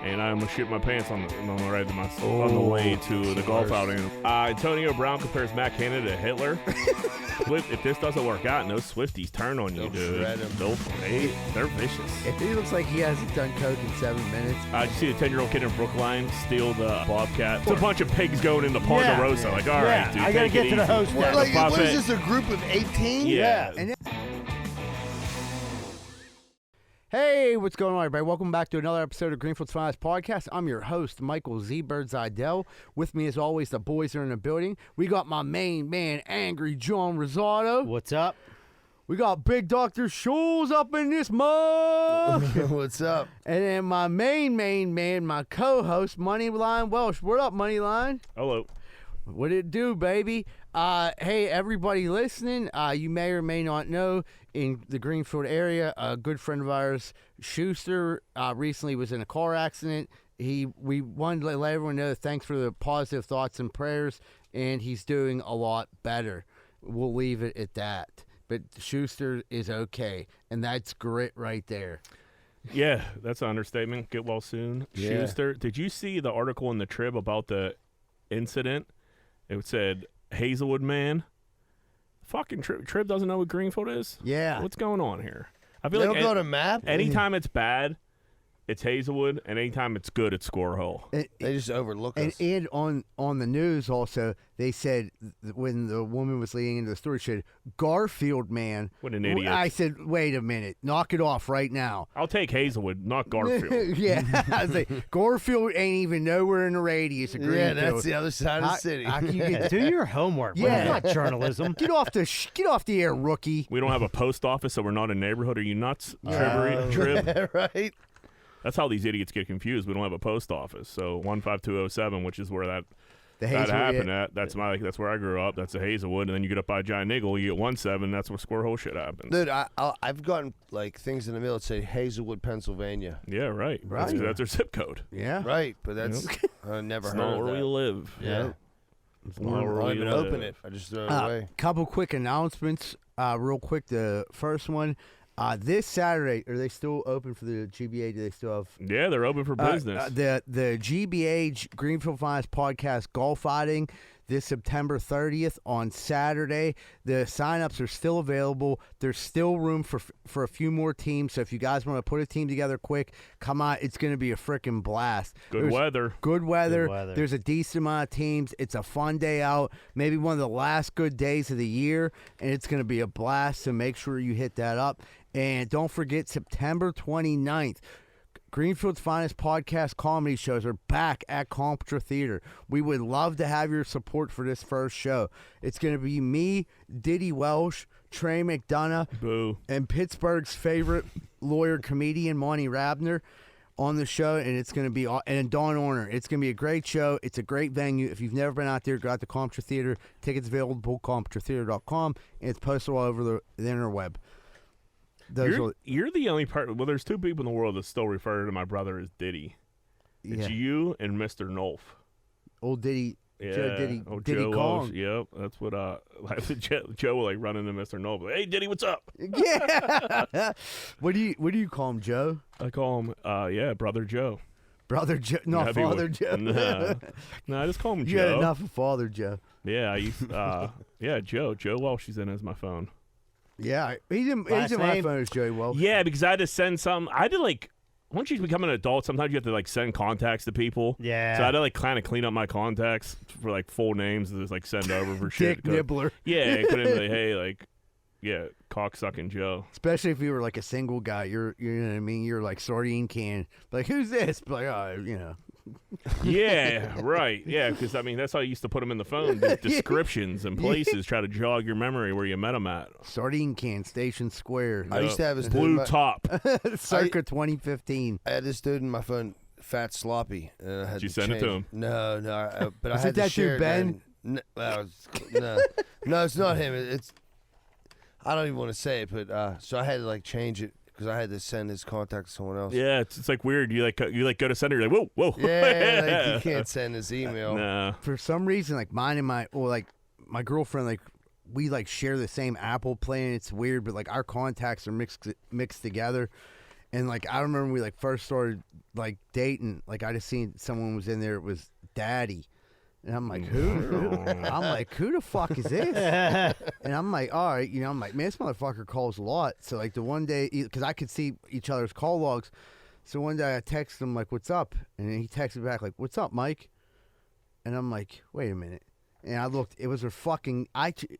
and I almost shit my pants on the way to the golf outing. Antonio Brown compares Matt Canada to Hitler. If this doesn't work out and those Swifties turn on you, dude, they're vicious. If he looks like he hasn't done coke in 7 minutes. Did you see the 10-year-old kid in Brookline steal the Bobcat? It's a bunch of pigs going into Ponderosa. Like, all right, dude, I gotta get to the host. Like, what is this, a group of 18? Yeah. Hey, what's going on, everybody? Welcome back to another episode of Greenfield's Finest Podcast. I'm your host, Michael Z. Birdsidell. With me, as always, the boys are in the building. We got my main man, Angry John Rosado. What's up? We got Big Dr. Schulz up in this mug. What's up? And then my main man, my co-host, Moneyline Welsh. What up, Moneyline? Hello. What it do, baby? Hey, everybody listening, you may or may not know, in the Greenfield area, a good friend of ours, Schuster, recently was in a car accident. We wanted to let everyone know thanks for the positive thoughts and prayers, and he's doing a lot better. We'll leave it at that. But Schuster is okay, and that's grit right there. Yeah, that's an understatement. Get well soon. Yeah. Schuster, did you see the article in the Trib about the incident? It said, Hazelwood man. Fucking Trib doesn't know what Greenfield is? Yeah. What's going on here? I They feel don't like go to map? anytime it's bad, it's Hazelwood, and anytime it's good, it's Squirrel. They just overlook us. And on the news also, they said when the woman was leading into the story, she said, Garfield man. What an idiot. I said, wait a minute, knock it off right now. I'll take Hazelwood, not Garfield. Yeah, I was like, Garfield ain't even nowhere in the radius of Greenfield. Yeah, that's the other side of the city. How can you get, Do your homework. Yeah. It's not journalism. get off the air, rookie. We don't have a post office, so we're not a neighborhood. Are you nuts, Trib? Right? That's how these idiots get confused. We don't have a post office. So 15207, which is where that happened at. That's where I grew up. That's a Hazelwood, and then you get up by Giant Niggle, you get 17. That's where Square Hole shit happens. Dude, I've gotten like things in the mail that say Hazelwood, Pennsylvania. Yeah, right. Right. That's their zip code. Yeah. Right, but that's I never It's heard not of where that. we live. Yeah. It's I not where don't we even live. open it. I just throw it away. Couple quick announcements, real quick. The first one, this Saturday, are they still open for the GBA? Do they still have? Yeah, they're open for business. The GBA Greenfield Finest Podcast golf outing this September 30th on Saturday. The signups are still available. There's still room for a few more teams. So if you guys want to put a team together quick, come on. It's going to be a freaking blast. Good weather. Good weather. Good weather. There's a decent amount of teams. It's a fun day out. Maybe one of the last good days of the year, and it's going to be a blast. So make sure you hit that up. And don't forget, September 29th, Greenfield's Finest Podcast comedy shows are back at Comtra Theater. We would love to have your support for this first show. It's going to be me, Diddy Welsh, Trey McDonough, Boo. and Pittsburgh's favorite lawyer comedian, Monty Rabner, on the show, and it's going to be and Dawn Orner. It's going to be a great show. It's a great venue. If you've never been out there, go out to Comtra Theater. Tickets available at ComtraTheater.com, and it's posted all over the interweb. You're the only part. Well, there's two people in the world that still refer to my brother as Diddy. It's you and Mr. Nolf. Old Diddy. Yeah. Diddy Joe Kong. Walsh. Yep, that's what. Joe will like run into Mr. Nolf. Like, hey, Diddy, what's up? Yeah. What do you call him, Joe? I call him, Brother Joe. Brother Joe, not Father Joe. No, I just call him You Joe. had enough of Father Joe. Yeah, I used. Joe. Joe Walsh is in as my phone. Yeah, he's in my phone as Joey Welsh. Yeah, because I had to send some. I had to once you become an adult, sometimes you have to send contacts to people. Yeah. So I had to kind of clean up my contacts for full names and just send over for shit. Dick Nibbler. Yeah, I couldn't cocksucking Joe. Especially if you were a single guy, you know what I mean. You're like sardine can. Like, who's this? But Yeah, right. Yeah, because that's how you used to put them in the phone. Descriptions and places, try to jog your memory where you met them at. Sardine can, Station Square. I used to have this Blue Top. Circa 2015. I had this dude in my phone, Fat Sloppy. And I had Did you to send it to him? No, but I Is had it to that share dude, Ben? No, no, it's not him. It's I don't even want to say it, but so I had to change it because I had to send his contact to someone else. Yeah, it's weird. You go to send it, you're like, whoa. Yeah, you can't send his email. No. For some reason, mine and my girlfriend, we share the same Apple plan. It's weird, but our contacts are mixed together. And like I remember we like first started like dating. Like I just seen someone was in there. It was Daddy. And I'm like, who? I'm like, who the fuck is this? And I'm like, all right, I'm like, man, this motherfucker calls a lot. So like the one day, because I could see each other's call logs. So one day I texted him like, what's up? And then he texted back like, what's up, Mike? And I'm like, wait a minute. And I looked, it was her fucking,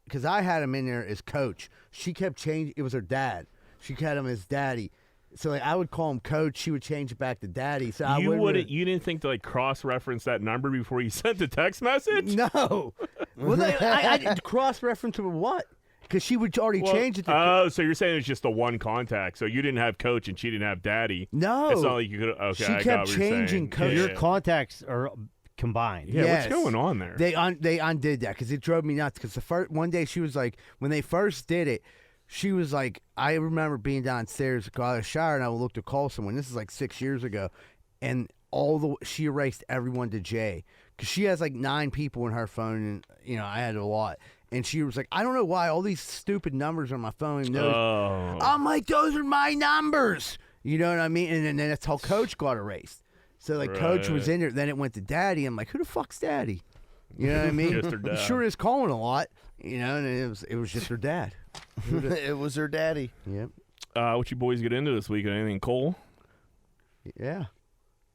because I had him in there as coach. She kept changing, it was her dad. She had him as Daddy. So like, I would call him Coach. She would change it back to Daddy. So you didn't think to like cross-reference that number before you sent the text message? No. Well, I did cross-reference to what? Because she would already change it to. Oh, so you're saying it's just the one contact. So you didn't have Coach and she didn't have Daddy. No. It's not like you could. Okay, she I kept got what changing you're Coach. saying. Your contacts are combined. Yeah, Yes. what's going on there? They undid that because it drove me nuts. Because one day she was like, when they first did it, she was like, I remember being downstairs, got out of the shower, and I would look to call someone. This is like 6 years ago, and she erased everyone to Jay because she has like 9 people in her phone, and I had a lot. And she was like, I don't know why all these stupid numbers on my phone. Oh. I'm like, those are my numbers. You know what I mean? And then that's how Coach got erased. So like Coach was in there, then it went to Daddy. I'm like, who the fuck's Daddy? You know what I mean? Just her dad. He sure is calling a lot. And it was just her dad. It was her daddy. Yep. What you boys get into this weekend? Anything cool? Yeah.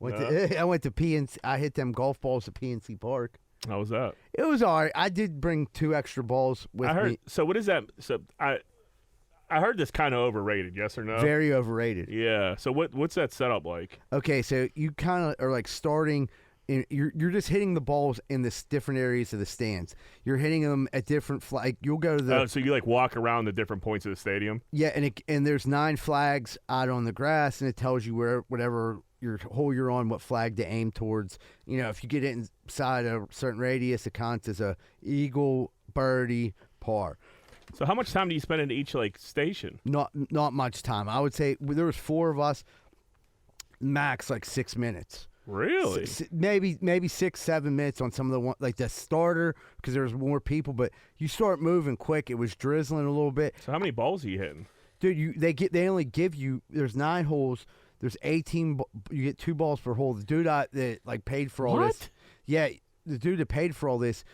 I went to PNC. I hit them golf balls at PNC Park. How was that? It was all right. I did bring 2 extra balls with me. So what is that? So I heard this kind of overrated. Yes or no? Very overrated. Yeah. So what's that setup like? Okay, so you kind of are like starting. You're just hitting the balls in the different areas of the stands. You're hitting them at different flag. You'll go to the. Oh, so you like walk around the different points of the stadium? Yeah, and there's 9 flags out on the grass, and it tells you whatever your hole you're on, what flag to aim towards. If you get inside a certain radius, it counts as a eagle, birdie, par. So how much time do you spend at each like station? Not much time. I would say there was 4 of us, max like 6 minutes. Really? Maybe 6, 7 minutes on some of the one, like the starter, because there was more people. But you start moving quick. It was drizzling a little bit. So how many balls are you hitting? Dude, they only give you. There's 9 holes. There's 18. You get 2 balls per hole. The dude that like paid for all this. Yeah, the dude that paid for all this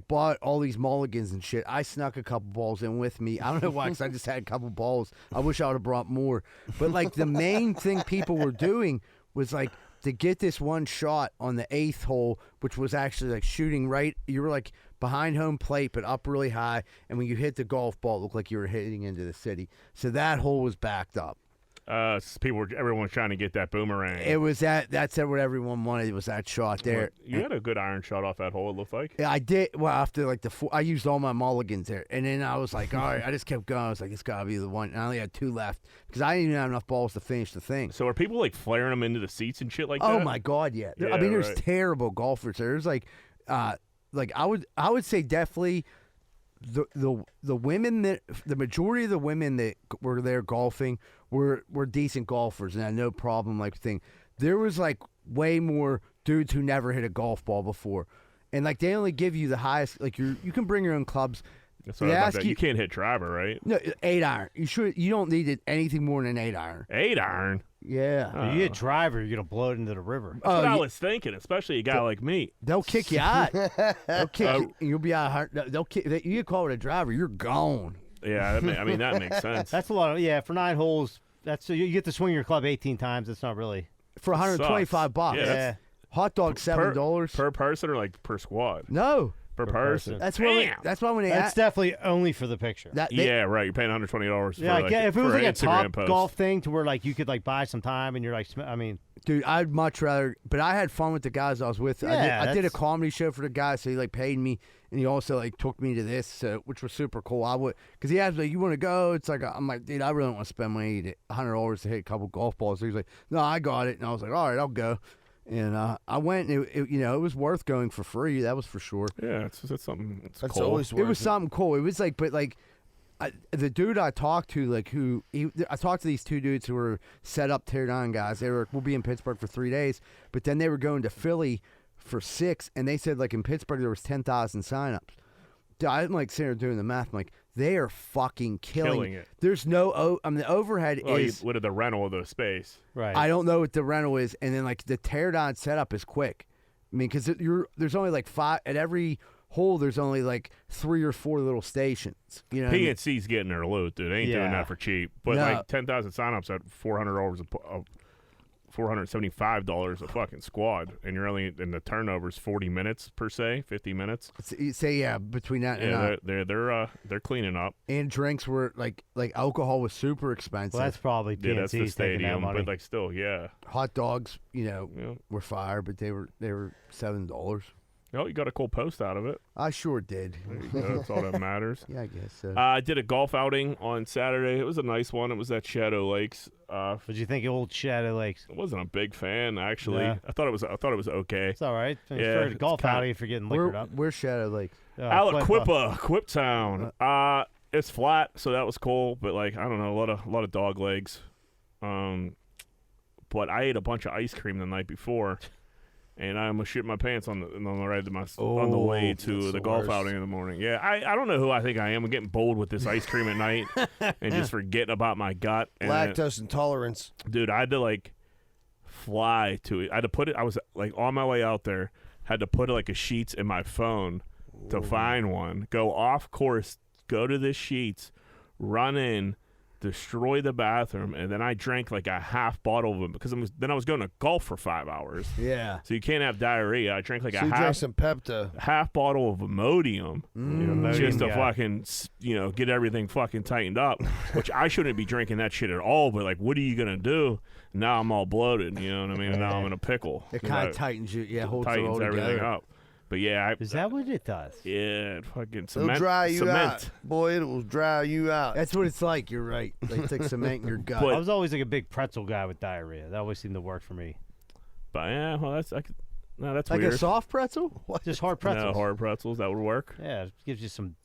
bought all these mulligans and shit. I snuck a couple balls in with me. I don't know why, because I just had a couple balls. I wish I would have brought more. But like the main thing people were doing was like to get this one shot on the 8th hole, which was actually like shooting right. You were like behind home plate, but up really high. And when you hit the golf ball, it looked like you were hitting into the city. So that hole was backed up. Everyone was trying to get that boomerang. It was that's what everyone wanted. It was that shot there. You had a good iron shot off that hole, it looked like. Yeah, I did. Well, after like I used all my mulligans there, and then I was like, all right. I just kept going. I was like, it's gotta be the one. And I only had 2 left because I didn't even have enough balls to finish the thing. So are people like flaring them into the seats and shit like that? Oh my god, yeah. I mean, there's terrible golfers. There's like I would say definitely. The women the majority of the women that were there golfing were decent golfers and had no problem like thing. There was like way more dudes who never hit a golf ball before, and like they only give you the highest. Like you can bring your own clubs. That's what about that. You can't hit driver, right? No, 8 iron. You don't need anything more than an 8 iron. 8 iron. Yeah. You hit driver, you're gonna blow it into the river. That's what I was thinking, especially a guy like me. They'll kick you out. They'll kick you. You'll be out. They'll kick. You get caught with a driver, you're gone. Yeah, that makes sense. That's a lot of for 9 holes. That's you get to swing your club 18 times. It's not really for $125. Yeah. Hot dog $7 per person or like per squad? No. Per person. That's why. That's why when they. That's definitely only for the picture. Yeah, right. You're paying $120. Yeah, if it was like a top post. golf thing to where like you could like buy some time and you're like, I mean, dude, I'd much rather. But I had fun with the guys I was with. Yeah, I did a comedy show for the guy, so he like paid me, and he also like took me to this, which was super cool. I would, because he asked me, like, "You want to go?" It's like I'm like, dude, I really don't want to spend money to $100 to hit a couple golf balls. So he's like, "No, I got it," and I was like, "All right, I'll go." And I went. And it was worth going for free. That was for sure. Yeah, that's something. That's cool. Always worth it was something cool. It was like, but like, the dude I talked to, like, I talked to these 2 dudes who were set up tear down guys. We'll be in Pittsburgh for 3 days, but then they were going to Philly for 6, and they said like in Pittsburgh there was 10,000 signups. I'm like sitting there doing the math. I'm like They are fucking killing it. There's no, the overhead is. What are the rental of the space? Right. I don't know what the rental is, and then like the teardown setup is quick. I mean, because there's only like 5 at every hole. There's only like 3 or 4 little stations. You know, PNC's getting their loot, dude. They ain't doing that for cheap. But No. like 10,000 signups at $400 $475 a fucking squad, and you're only in the turnovers 40 minutes per se, 50 minutes. Say between that and They're cleaning up. and drinks were like alcohol was super expensive. Well, that's probably PNC That's the taking that stadium, money. but like still, yeah. Hot dogs, Yeah. were fire, but they were $7. Oh, you got a cool post out of it. I sure did. There you go. That's all that matters. Yeah, I guess so. I did a golf outing on Saturday. It was a nice one. It was at Shadow Lakes. What'd you think of Old Shadow Lakes? I wasn't a big fan actually. Yeah. I thought it was okay. It's all right. Yeah, For a it's golf kinda- outing if you're getting liquored up. Where's Shadow Lake? Aliquippa, Quip Town. It's flat, so that was cool. But like, I don't know, a lot of dog legs. But I ate a bunch of ice cream the night before, and I almost shit my pants on the way to that's the the golf worst. outing in the morning. Yeah, I don't know who I think I am. I'm getting bold with this ice cream at night and just forgetting about my gut. And Lactose intolerance. dude, I had to like fly to it. I had to put it. I was like on my way out there. Had to put like a Sheets in my phone to find one. Go off course. Go to the Sheets. Run in. Destroy the bathroom, and then I drank like a half bottle of them because I was going to golf for 5 hours. Yeah. So you can't have diarrhea. I drank like So a you drank some Pepto. half bottle of Imodium just to fucking get everything fucking tightened up, which I shouldn't be drinking that shit at all. But like, what are you gonna do? Now I'm all bloated. You know what I mean? And now I'm in a pickle. It kind of tightens you. Yeah, holds it all tightens everything together. up. But yeah, Is that what it does? yeah, fucking It'll cement. dry you cement. out. Boy, it will dry you out. That's what it's like. You're right. Like, it's like cement in your gut. But- I was always like a big pretzel guy with diarrhea. That always seemed to work for me. But yeah, well, that's like like weird. a soft pretzel? Just hard pretzels. No, hard pretzels that would work. Yeah, it gives you some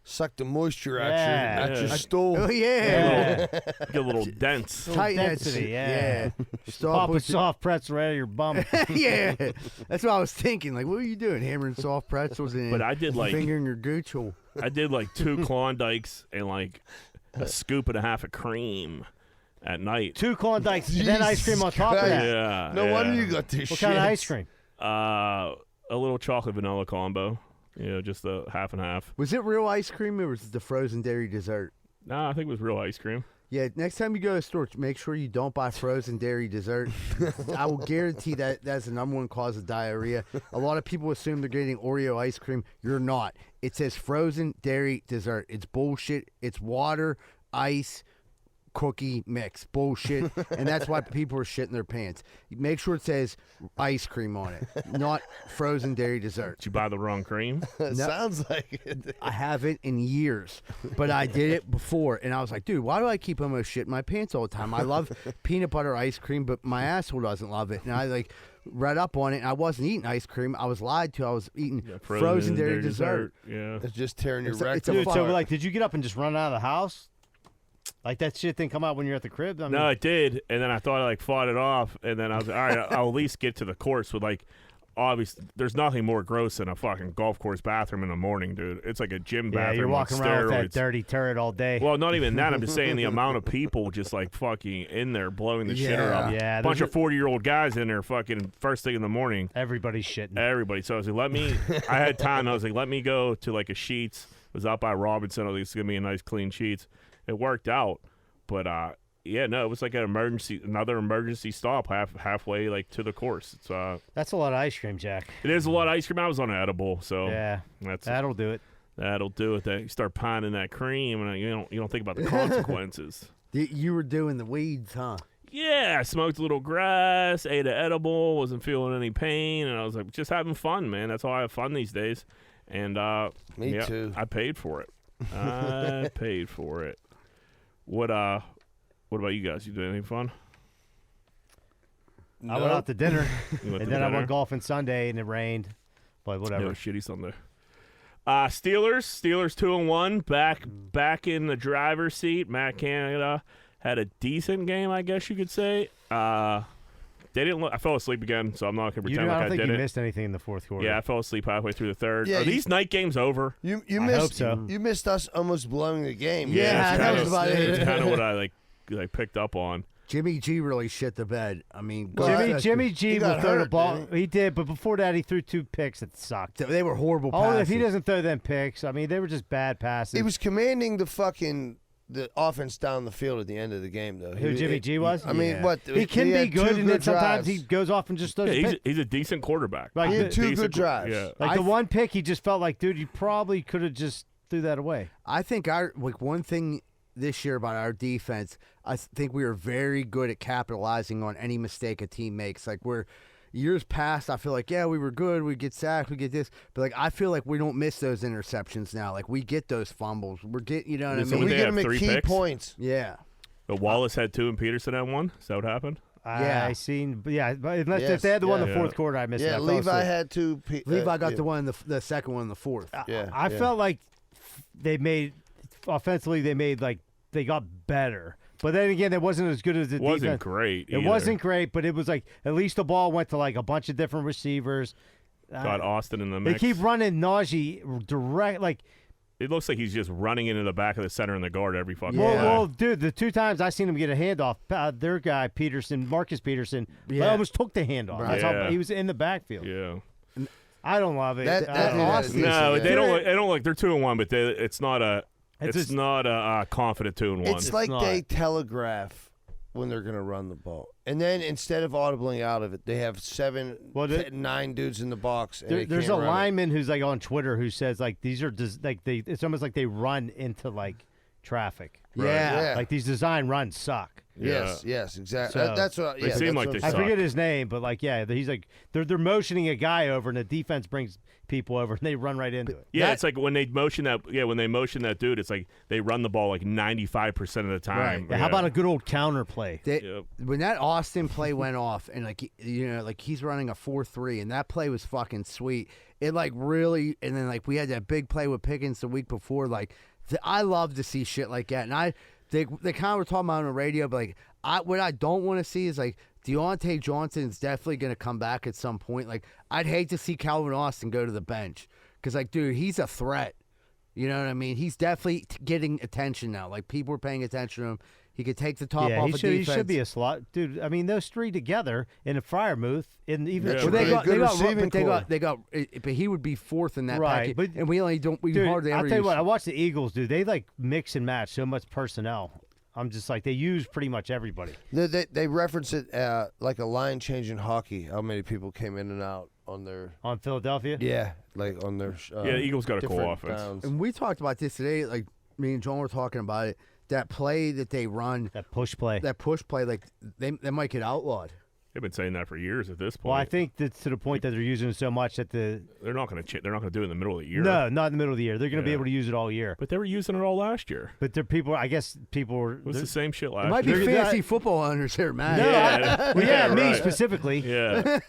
Suck the moisture Yeah. out your Yeah. stool. Oh, yeah. Get a little dense. Tighten that density, shit. yeah. Stop pop a with soft pretzel right out of your bum. yeah. That's what I was thinking. Like, what are you doing? Hammering soft pretzels and But I did like fingering your gooch hole. I did like 2 Klondikes and like a scoop and a half of cream at night. 2 Klondikes and then ice cream on top of Christ. that. Yeah. No yeah. wonder you got this What shit. kind of ice cream? A little chocolate vanilla combo. Just a half and half. Was it real ice cream or was it the frozen dairy dessert? Nah, I think it was real ice cream. Yeah, next time you go to the store, make sure you don't buy frozen dairy dessert. I will guarantee that that's the number one cause of diarrhea. A lot of people assume they're getting Oreo ice cream. You're not. It says frozen dairy dessert. It's bullshit. It's water, ice, cookie mix. Bullshit. And that's why people are shitting their pants. Make sure it says ice cream on it, not frozen dairy dessert. Did you buy the wrong cream? It sounds like it. I haven't in years, but I did it before, and I was like, dude, why do I keep almost shit in my pants all the time? I love peanut butter ice cream, but my asshole doesn't love it. And I like read up on it, and I wasn't eating ice cream. I was lied to. I was eating frozen dairy dessert. Yeah. It's just tearing your It's a rectum Dude, so apart. like, did you get up and just run out of the house? Like that shit didn't come out when you're at the crib? I mean, No, I did, and then I thought I like fought it off, and then I was like, all right, I'll at least get to the course with like. Obviously, there's nothing more gross than a fucking golf course bathroom in the morning, dude. It's like a gym yeah, bathroom. you're walking on around with steroids. that dirty turd all day. Well, not even that. I'm just saying the amount of people just like fucking in there blowing the shitter up. Yeah, bunch there's of 40-year-old guys in there fucking first thing in the morning. Everybody's shitting. Everybody. So I was like, I had time. I was like, let me go to like a Sheets. It was out by Robinson. I was like, it's going to be a nice clean Sheets. It worked out. But, yeah, no, it was like another emergency stop halfway like to the course. It's That's a lot of ice cream, Jack. it is a lot of ice cream. I was on an edible, so Yeah, that'll do it. that'll do it. That you start pining that cream, and you don't think about the consequences. You were doing the weeds, huh? Yeah, I smoked a little grass, ate an edible, wasn't feeling any pain, and I was like, just having fun, man. That's how I have fun these days. And Me yeah, too. I paid for it. I paid for it. What about you guys? You doing anything fun? I went out to dinner, You went and to then I dinner? went golfing Sunday, and it rained. But whatever. No, shitty Sunday. Steelers 2-1, back in the driver's seat. Matt Canada had a decent game, I guess you could say. They didn't. I fell asleep again, so I'm not gonna pretend I like don't I think did you it. missed anything in the fourth quarter. Yeah, I fell asleep halfway through the third. Yeah, Are these night games over? You I missed. hope so. You missed us almost blowing the game. Yeah, that was about it. It's kind of what I like picked up on. Jimmy G really shit the bed. I mean, Jimmy G He will got throw the hurt, ball. didn't He did, but before that, he threw 2 picks that sucked. They were horrible Oh, passes. if he doesn't throw them picks, I mean, they were just bad passes. He was commanding the offense down the field at the end of the game, though. Who Jimmy G was? I mean, Yeah. what? He can be had good, two and then sometimes drives. he goes off and just throws. Yeah, a pick. he's a decent quarterback. Like He had the- two Decent good drives. Yeah. Like the one pick, he just felt like, dude, you probably could have just threw that away. I think one thing this year about our defense, I think we are very good at capitalizing on any mistake a team makes. Like we're years past, I feel like we were good, we get sacked, we get this, but like I feel like we don't miss those interceptions now. Like we get those fumbles, we're getting, you know what I So mean? would We they get have him at 3 key picks? points. Yeah. But Wallace had 2 and Peterson had 1. Is that what happened? Yeah. I seen, but unless Yes, if they had the one in the yeah. fourth quarter, I missed it. Yeah, I fell Levi asleep. had 2. Levi got the one, the second one, in the fourth. I felt like they made offensively. They got better, but then again, it wasn't as good as the It wasn't defense. great. It either. wasn't great, but it was like at least the ball went to like a bunch of different receivers. Got Austin in the They mix. keep running Najee direct, like It looks like he's just running into the back of the center and the guard every fucking Yeah. play. well, dude, the 2 times I seen him get a handoff, their guy Marcus Peterson, almost took the handoff. Right. That's how Yeah. he was in the backfield. Yeah. I don't love it. That- I that- don't love Austin- it. No, Yeah. they don't like. They're 2-1, but it's not a. It's It's just- not a confident 2-1. It's like not. they telegraph when they're going to run the ball, and then instead of audibling out of it, they have 9 dudes in the box. And There's a run it. lineman who's like on Twitter who says like these are it's almost like they run into like traffic. Yeah. Like these design runs suck. Yes, exactly. So- That's what. They Yeah, seem that's like what they I'm I suck. forget his name, but like he's like they're motioning a guy over and the defense brings people over and they run right into it. Yeah, That- it's like when they motion that. Yeah, when they motion that dude, it's like they run the ball like 95% of the time. Yeah, how about a good old counter play? Yep. When that Austin play went off, and like like he's running a 4-3, and that play was fucking sweet. It like really, and then like we had that big play with Pickens the week before. Like I love to see shit like that, and they kind of were talking about it on the radio, but like what I don't want to see is like Deontay Johnson is definitely going to come back at some point. Like I'd hate to see Calvin Austin go to the bench because like dude, he's a threat. You know what I mean? He's definitely getting attention now. Like people are paying attention to him. He could take the top off he of should, defense. he should be a slot dude. I mean, those 3 together in a Fryermuth, and even Yeah, Well, they right. got, Good they got, receiving but they core. got, they got, but he would be 4th in that Right, package, but- and we dude, hardly I'll ever tell you use. what, I watched the Eagles, dude. They like mix and match so much personnel. I'm just like they use pretty much everybody. They reference it like a line change in hockey. How many people came in and out on their On Philadelphia, like on their Yeah, the Eagles got a cool different offense. downs. And we talked about this today. Like me and John were talking about it. That play that they run, that push play. that push play, like they might get outlawed. They've been saying that for years at this point. Well, I think that's to the point that they're using it so much that they're not going to. They're not going to do it in the middle of the year. no, not in the middle of the year. They're going to be Yeah. able to use it all year. But they were using it all last year. But there people, I guess people were. It was they're- the same shit last It might be year. fantasy football owners here, man. No, Yeah. well, yeah, Yeah, me right. specifically. Yeah,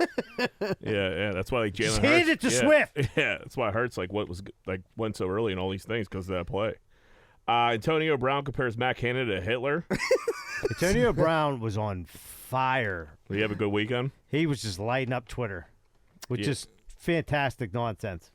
yeah. That's why like Jalen Just Hurts. hand it to yeah. Swift. Yeah, that's why Hurts like went so early and all these things because of that play. Antonio Brown compares Matt Canada to Hitler. Antonio Brown was on fire. Did he have a good weekend? He was just lighting up Twitter with Yeah. just fantastic nonsense.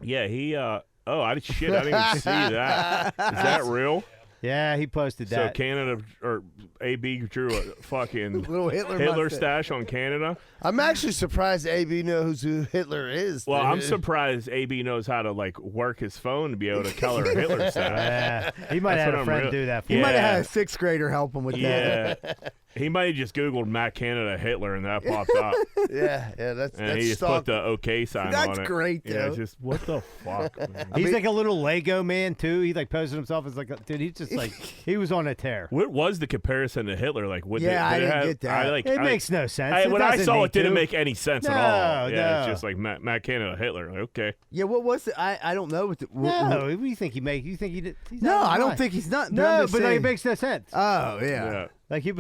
Yeah, he. Oh, I didn't even see that. Is that real? Yeah, he posted So that. Canada or AB drew a fucking Little Hitler mustache. stash on Canada. I'm actually surprised AB knows who Hitler is. Well, I'm surprised AB knows how to like work his phone to be able to color a Hitler stash. He might That's have what had a I'm friend real- do that for He him. might have Yeah. had a 6th grader help him with that. Yeah. He might have just Googled Matt Canada Hitler and that popped up. yeah, that's And that's he just put stalk. the OK sign That's on it. great, Yeah, though. just what the fuck? man? He's like a little Lego man too. He like posted himself as like, dude. He's just like he was on a tear. What was the comparison to Hitler? Like, what Yeah, I did it didn't have, get that. It makes no sense. It when I doesn't saw need it, didn't to. make any sense at No, all. Yeah, it's no. just like Matt Canada Hitler. Like, okay. Yeah, what was it? I don't know. What the, No, what do you think he make? You think he did? He's no, out of his I don't mind. think he's not. No, I'm just but like, saying- it makes no sense. Oh yeah, Yeah. Like he,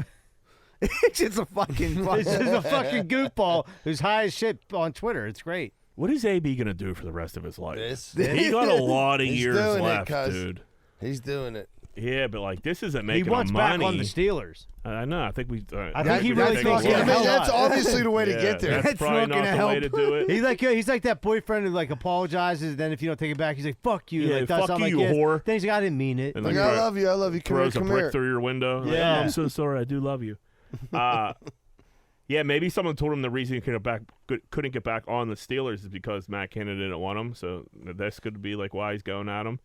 it's just a fucking. this is a fucking goofball who's high as shit on Twitter. It's great. What is AB gonna do for the rest of his life? This. He got a lot of He's years doing it, left, cuz. dude. He's doing it. Yeah, but like this isn't He making wants him back money. on the Steelers. I know. I think we. I think he really take a thinks look. he's gonna that's help. obviously the way to get there. That's That's probably not not gonna the way help. to do it. He's like that boyfriend who like apologizes, and then if you don't take it back, he's like, "Fuck you!" Yeah, like does fuck something you, like this. whore. Then he's like, "I didn't mean it." And Like, then I love you. Come here, throws a come brick here. through your window. Like, Yeah. oh, I'm so sorry. I do love you. Yeah, maybe someone told him the reason he couldn't get back on the Steelers is because Matt Canada didn't want him. So this could be like why he's going at him.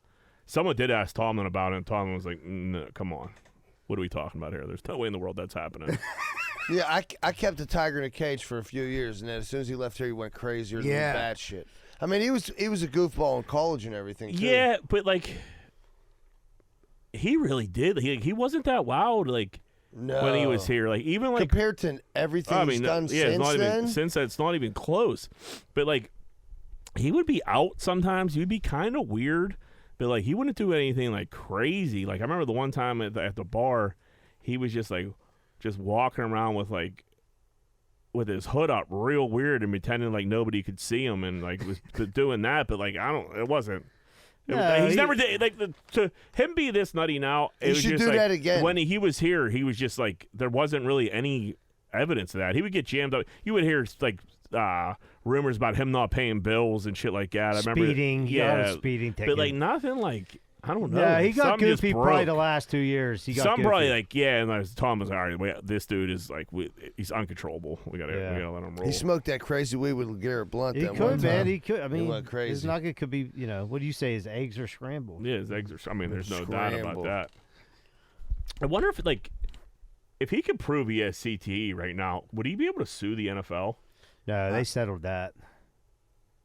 Someone did ask Tomlin about it, and Tomlin was like, no, come on. What are we talking about here? There's no way in the world that's happening. Yeah, I kept the tiger in a cage for a few years, and then as soon as he left here, he went crazier than bad shit. I mean, he was a goofball in college and everything, too. Yeah, but, like, he really did. He wasn't that wild, like, No. when he was here. Like, even, like, compared to everything he's done yeah, it's since not then. even since that, it's not even close. But like, he would be out sometimes. He'd be kind of weird, but like he wouldn't do anything like crazy. Like I remember the one time at the bar, he was just walking around with his hood up, real weird, and pretending like nobody could see him, and like was doing that. But like it wasn't. He's never did like to him be this nutty now. It He was should just do like, that again. When he was here, he was just like there wasn't really any evidence of that. He would get jammed up. You would hear like rumors about him not paying bills and shit like that. I remember Speeding, speeding ticket. but like nothing like I don't know. Yeah, he got Something just goofy probably the broke. last 2 years. He got Some goofy. probably like and Tom was all right. This dude is like he's uncontrollable. We gotta let him roll. He smoked that crazy weed with Garrett Blunt. He that one could, man. time. He could. I mean, went crazy. his nugget could be. What do you say? His eggs are scrambled. Yeah, his eggs are. I mean, there's no doubt about Scrambled. that. I wonder if he could prove he has CTE right now, would he be able to sue the NFL? No, they settled that.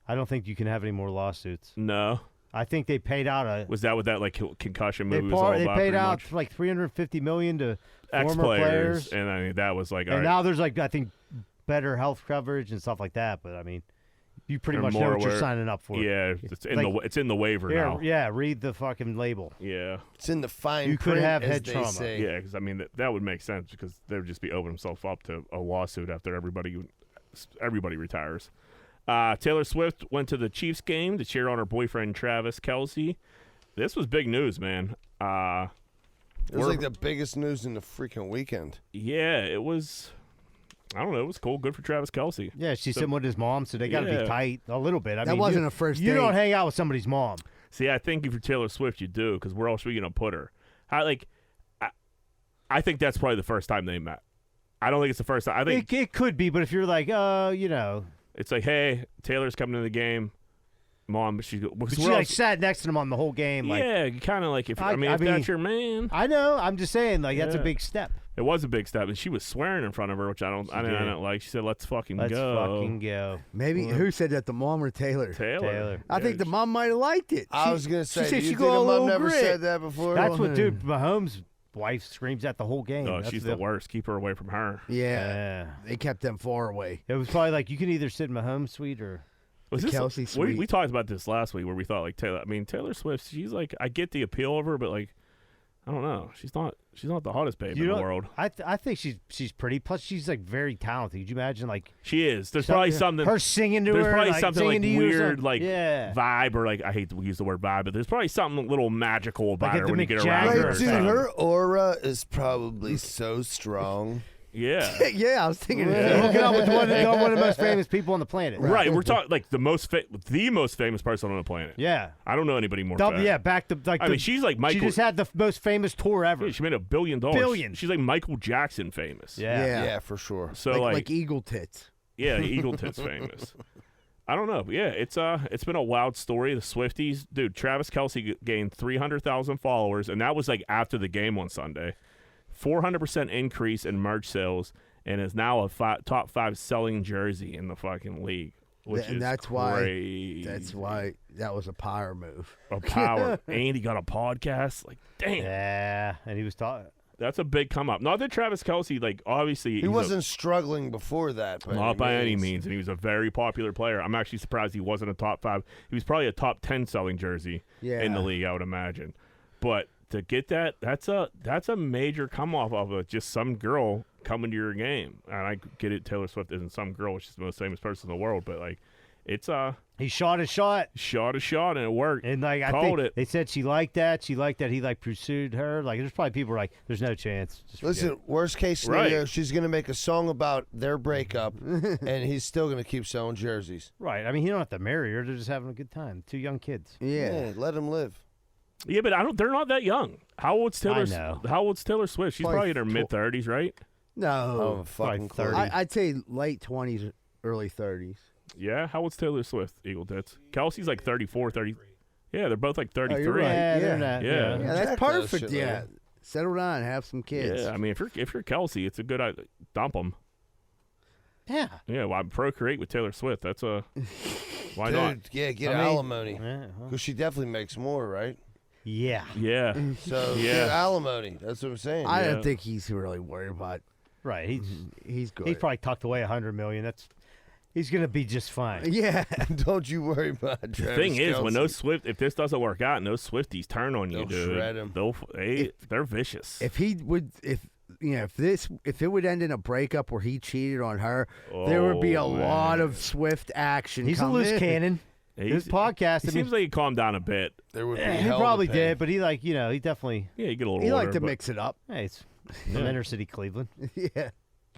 I don't think you can have any more lawsuits. No. I think they paid out a. Was that what that like concussion movie They, was all about? they paid pretty out much? like $350 million to former Ex-players, players. and I mean that was like all And right. now there's like I think better health coverage and stuff like that. But I mean, you pretty They're much know more what you're aware. signing up for. Yeah, it's in the waiver Yeah, now. yeah. Read the fucking label. Yeah, It's in the fine You could print, have as head they trauma. say. yeah, because I mean that would make sense because they would just be opening themselves up to a lawsuit after everybody retires. Taylor Swift went to the Chiefs game to cheer on her boyfriend Travis Kelsey. This was big news, man. It was like the biggest news in the freaking weekend. Yeah, it was. I don't know. It was cool. Good for Travis Kelsey. Yeah, she's sitting with his mom, so they got to Yeah. be tight a little bit. I That mean, wasn't you, a first You date. don't hang out with somebody's mom. See, I think if you're Taylor Swift, you do, because where else are we gonna put her? I think that's probably the first time they met. I don't think it's the first time. I think It could be, but if you're like, it's like, hey, Taylor's coming to the game. Mom, but she like sat next to him on the whole game. Like, yeah, kind of like if I if mean- that's your man, I know. I'm just saying, like that's a Yeah. big step. it was a big step, and she was swearing in front of her, which I did. didn't like. She said, "Let's fucking Let's go." fucking go. Maybe who said that? The mom or Taylor? Taylor. I think the mom might have liked it. I was gonna say, she said do you she think go her a mom little never grit. said that before? That's what, dude. Mahomes' wife screams at the whole game. Oh, That's she's the worst. Keep her away from her. Yeah, they kept them far away. It was probably like you can either sit in Mahomes' suite or. Was The this Kelsey we suite. talked about this last week where we thought like Taylor. I mean, Taylor Swift. She's like, I get the appeal of her, but like, I don't know. She's not the hottest babe in the world. I think she's pretty. Plus, she's like very talented. Could you imagine like She is. There's probably something. her singing to There's her? probably like, something like singing to you or weird, something. like yeah. vibe, or like I hate to use the word vibe, but there's probably something a little magical about Like at her the when you get Mick around Jagger her. or Like, dude, something. her aura is probably so strong. Yeah. Yeah, I was thinking. Hooking up with one of the most famous people on the planet. Right, we're talking like the most famous person on the planet. Yeah. I don't know anybody more. famous. Yeah. Back to like. I mean, she's like Michael. She just had the most famous tour ever. Yeah, she made $1 billion. Billion. She's like Michael Jackson famous. Yeah. Yeah, for sure. So like eagle tits. yeah, Eagle Tits famous. I don't know. But yeah, it's been a wild story. The Swifties, dude. Travis Kelsey gained 300,000 followers, and that was like after the game on Sunday. 400% increase in merch sales, and is now a top 5 selling jersey in the fucking league. Which And is that's crazy. why. That's why that was a power move. A power. And he got a podcast. Like, damn. Yeah. And he was talking. That's a big come up. Not that Travis Kelsey, like, obviously He wasn't struggling before that. not by any means, and he was a very popular player. I'm actually surprised he wasn't a top 5. He was probably a top 10 selling jersey in the league, I would imagine. But to get that's a major come off of just some girl coming to your game. And I get it, Taylor Swift isn't some girl; she's the most famous person in the world. But like, it's He shot a shot. Shot a shot, and it worked. And like I Called think it. they said she liked that. She liked that he like pursued her. Like there's probably people who are like, there's no chance. Just forget Listen, it. worst case scenario, Right. she's gonna make a song about their breakup, and he's still gonna keep selling jerseys. Right. I mean, he don't have to marry her. They're just having a good time. 2 young kids. Yeah. Let him live. Yeah, but they're not that young. How old's Taylor? know. How old's Taylor Swift? She's Probably probably in her mid-30s, right? No. Oh, fucking Probably 30. clue. I'd say late 20s, early 30s. Yeah. How old's Taylor Swift? Eagle Tits. Kelsey's like 34, 30. Yeah, they're both like 33. right. Yeah, Yeah. they're not. Yeah. Yeah, that's Check those perfect. shit Yeah. later. Settle down, have some kids. Yeah, I mean, if you're Kelsey, it's a good idea. Dump them. Yeah. Yeah, why procreate with Taylor Swift? That's a why Dude, not? yeah, get I mean- alimony. Yeah. Well, Because she definitely makes more, right? yeah. Yeah, So Yeah. get alimony. That's what I'm saying. I Yeah. don't think he's really worried about. Right. He's good. He's probably tucked away $100 million. He's gonna be just fine. Yeah. Don't you worry about it, the Travis thing is, when Kelsey. those if this doesn't work out and those Swifties turn on you, They'll dude, shred 'em. they're vicious. If he would, if it would end in a breakup where he cheated on her, there would be a Oh, lot man. of Swift action. He's a coming loose in. cannon. His podcast. He I mean, seems like he calmed down a bit. there would be he hell to probably pay. did, but he he definitely. Yeah, you get a little. He older, liked to but- mix it up. Hey, it's from inner city Cleveland. Yeah.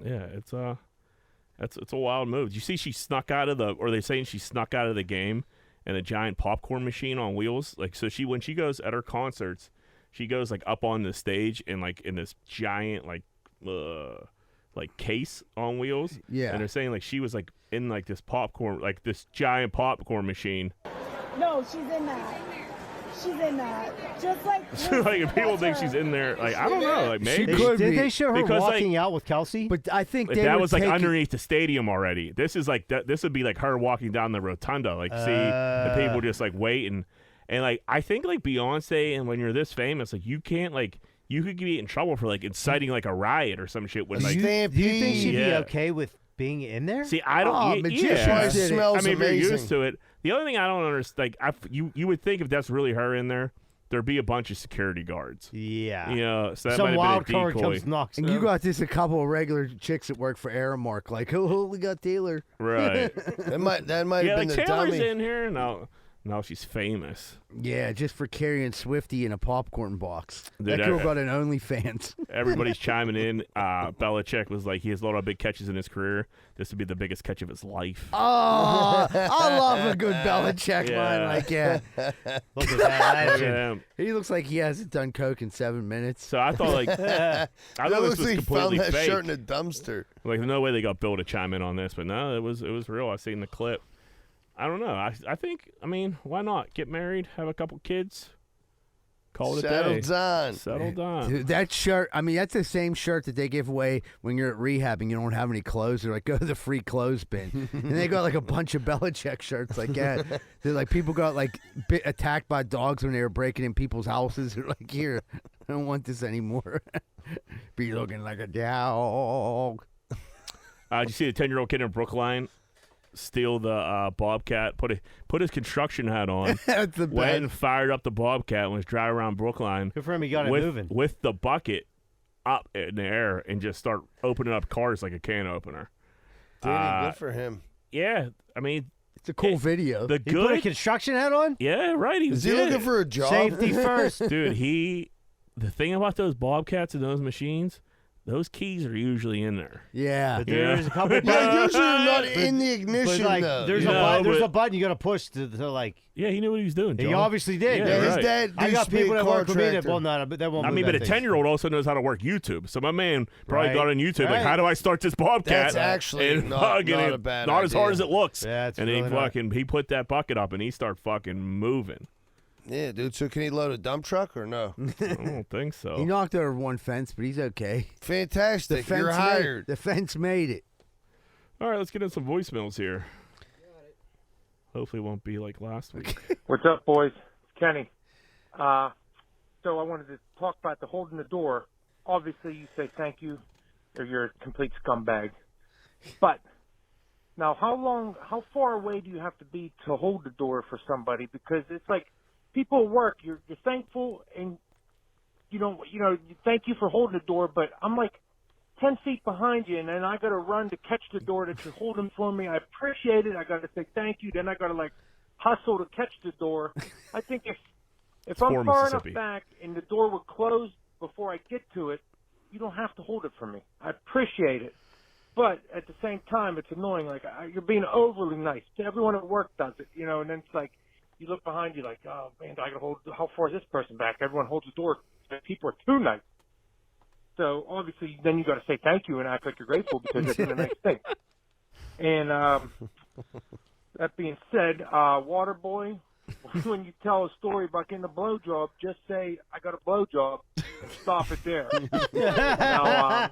Yeah, it's a wild move. Did you see she snuck out of or they saying she snuck out of the game in a giant popcorn machine on wheels? Like, so when she goes at her concerts, she goes like up on the stage and like in this giant like case on wheels. Yeah. And they're saying like she was like in like this giant popcorn machine. No, she's in that. She's in that. Just like. Like if people think she's in there, like I don't know, like maybe could Did be. they show her Because, like- walking out with Kelsey? But I think If they that would was like take it- underneath the stadium already. This is like this would be like her walking down the rotunda, like see the people just like waiting, and like I think like Beyonce, and when you're this famous, like you can't like you could get in trouble for like inciting like a riot or some shit. When like do you think she'd be Yeah. okay with being in there? see, I don't. Oh, yeah, magicians yeah. did it. Smells I mean, if you're amazing. used to it. The other thing I don't understand, like you would think if that's really her in there, there'd be a bunch of security guards. Yeah. You know, so that Some might wild have been a card decoy. comes knocks. And her you over. got this a couple of regular chicks that work for Aramark, like, oh, we got Taylor. Right. That might yeah, have like been the Taylor's dummy. in here now she's famous. Yeah, just for carrying Swifty in a popcorn box. Dude, that girl I- got an OnlyFans. Everybody's chiming in. Belichick was like, he has a lot of big catches in his career. This would be the biggest catch of his life. Oh, I love a good Belichick Yeah. line like that. Look at that Look at legend. him. He looks like he hasn't done coke in 7 minutes. So I thought like, I That thought this looks was like he found completely that fake. shirt in a dumpster. Like, no way they got Bill to chime in on this, but no, it was real. I seen the clip. I don't know. I think, I mean, why not get married, have a couple kids, call it a day, Settled on. settled on. Dude, that shirt, I mean, that's the same shirt that they give away when you're at rehab and you don't have any clothes. They're like, go to the free clothes bin. And they got like a bunch of Belichick shirts like that. They're like, people got like attacked by dogs when they were breaking in people's houses. They're like, here, I don't want this anymore. Be looking like a dog. Did you see the 10-year-old kid in Brookline steal the Bobcat, put his construction hat on, That's the went best. and fired up the Bobcat and was driving around Brookline. Good for him. He got it with, moving. with the bucket up in the air and just start opening up cars like a can opener. Dude, good for him. Yeah, I mean, It's a cool video. the He put a good. construction hat on. Yeah, right. Is he looking for a job? Safety first. Dude, the thing about those Bobcats and those machines, those keys are usually in there. Yeah. But there's a couple. Yeah, usually they're not But- in the But ignition like, though. there's No, there's but- a button you got to push to like. Yeah, he knew what he was doing. He John. obviously did. Yeah, Yeah, his right. dad I used got to be people a that work with me that contractor. well, not, but that won't. I mean, move but a that thing. 10-year-old also knows how to work YouTube. So my man probably Right. got on YouTube like, Right. how do I start this Bobcat? That's actually and not fucking a it- bad not as idea. hard as it looks. Yeah, it's and really not. he put that bucket up and he started fucking moving. Yeah, dude. So can he load a dump truck or no? I don't think so. He knocked over one fence, but he's okay. Fantastic. You're hired. The fence made it. All right, let's get in some voicemails here. Hopefully it won't be like last week. What's up, boys? It's Kenny. So I wanted to talk about the holding the door. Obviously, you say thank you, or you're a complete scumbag. But now, how far away do you have to be to hold the door for somebody? Because it's like people at work, you're thankful, and you thank you for holding the door. But I'm like 10 feet behind you, and then I got to run to catch the door that you're holding for me. I appreciate it. I got to say thank you. Then I got to, like, hustle to catch the door. I think if I'm far enough back and the door would close before I get to it, you don't have to hold it for me. I appreciate it. But at the same time, it's annoying. Like, you're being overly nice. Everyone at work does it, you know, and then it's like, you look behind you like, oh, man, I got to hold, how far is this person back? Everyone holds the door. People are too nice. So, obviously, then you got to say thank you and act like you're grateful because they're doing a nice thing. And that being said, Waterboy, when you tell a story about getting a blowjob, just say, I got a blowjob. Stop it there. Now,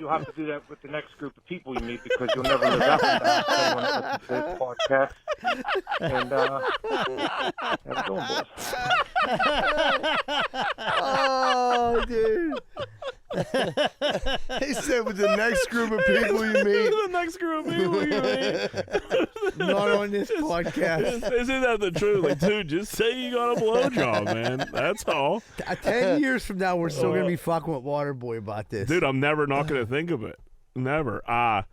you'll have to do that with the next group of people you meet because you'll never live up to that. Anyone that listens to this podcast. And have a good one, boys. Oh, dude. He said with the next group of people you meet. The next group of people you meet. Not on this podcast. Isn't that the truth? Like, dude, just say you got a blowjob, man. That's all. 10 years from now, we're still going to be fucking with Waterboy about this. Dude, I'm never not going to think of it. Never. I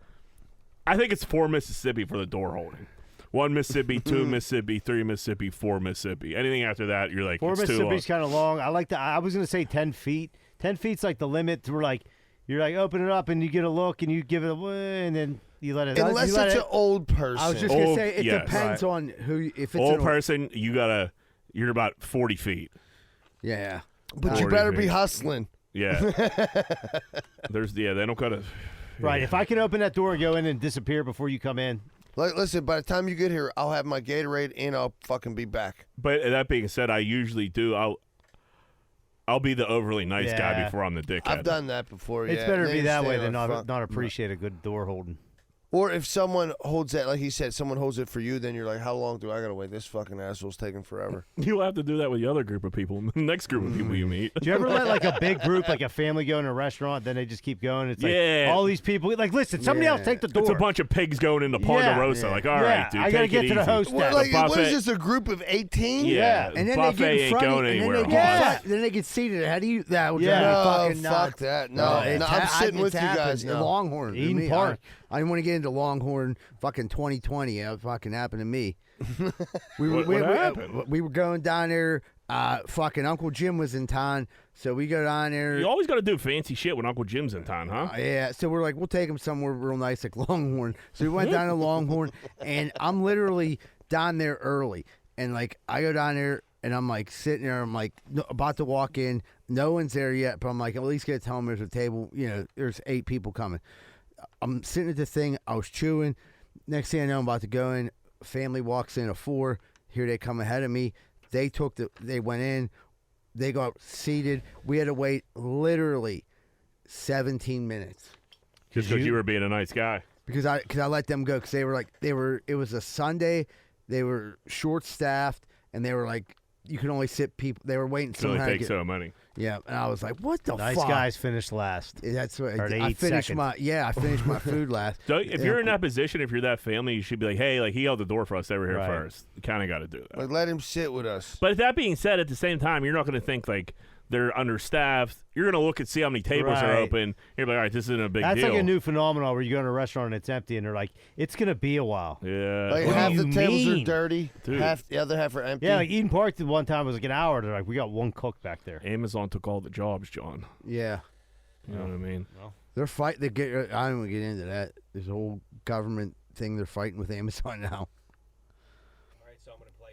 think it's 4 Mississippi for the door holding. 1 Mississippi, 2 Mississippi, 3 Mississippi, 4 Mississippi. Anything after that, you're like, 4 it's too long. Mississippi's kind of long. I like that. I was going to say 10 feet. 10 feet's like the limit. You're like, open it up and you get a look and you give it away and then you let it. Unless you let it's it, an old person. I was just going to Old- say, it yes. depends on who. If it's Old an person, you're about 40 feet. Yeah. But you 40 better be feet. hustling. Yeah. They don't got to. right. If I can open that door and go in and disappear before you come in. Like, listen, by the time you get here, I'll have my Gatorade and I'll fucking be back. But that being said, I usually do. I'll be the overly nice guy Yeah. before I'm the dickhead. I've done that before. It's yeah. better to They be that way stay than on not, fuck- not appreciate a good door holding. Or if someone holds that, like he said, someone holds it for you, then you're like, how long do I gotta wait? This fucking asshole's taking forever. You'll have to do that with the other group of people, the next group of people you meet. Do you ever let like a big group, like a family, go in a restaurant, then they just keep going? It's like Yeah. all these people. Like, listen, somebody else take the door. It's a bunch of pigs going into Ponderosa. Yeah. Like, all right, Yeah, dude, I gotta take get it to the easy. host What, desk. like, what buffet- is this, a group of 18? Yeah, And then buffet they get in ain't front going and anywhere. then they hard. get then they get seated. How do you? That would Yeah. drive me No, fucking nuts. fuck that. No, it's I'm ha- sitting it's with you happened. guys now. Longhorn. Eden Me, Park. I didn't want to get into Longhorn. Fucking 2020. It fucking happened to me. What happened? We were going down there. Fucking Uncle Jim was in town, so we go down there. You always got to do fancy shit when Uncle Jim's in town, huh? Yeah, so we're like, we'll take him somewhere real nice, like Longhorn. So we went down to Longhorn, and I'm literally down there early, and like I go down there, and I'm like sitting there, I'm like about to walk in, no one's there yet, but I'm like, at least get to tell them there's a table, you know, there's 8 people coming. I'm sitting at the thing, I was chewing. Next thing I know, I'm about to go in. Family walks in of 4. Here they come ahead of me. They went in. They got seated. We had to wait literally 17 minutes Just because you were being a nice guy. because I let them go because they were it was a Sunday. They were short staffed and they were like, you can only sit people. They were waiting It only somehow to takes get, so many. yeah, and I was like, what the Nice fuck? guys finish last. That's what Or I 8 finished seconds. I finished my food last. So if you're in that position, if you're that family, you should be like, hey, like he held the door for us. They were here Right. first. You kind of got to do that. Like, let him sit with us. But that being said, at the same time, you're not going to think like they're understaffed. You're going to look and see how many tables are Right. open. You're like, all right, this isn't a big That's deal. like a new phenomenon where you go to a restaurant and it's empty and they're like, it's going to be a while. Yeah. Like, What half do the you tables mean? are dirty, Dude. half the other half are empty. Yeah, like Eden Park the one time was like an hour. They're like, we got 1 cook back there. Amazon took all the jobs, John. Yeah, You know what I mean? they're fighting. They get. I don't want to get into that. There's a whole government thing they're fighting with Amazon now. All right, so I'm going to play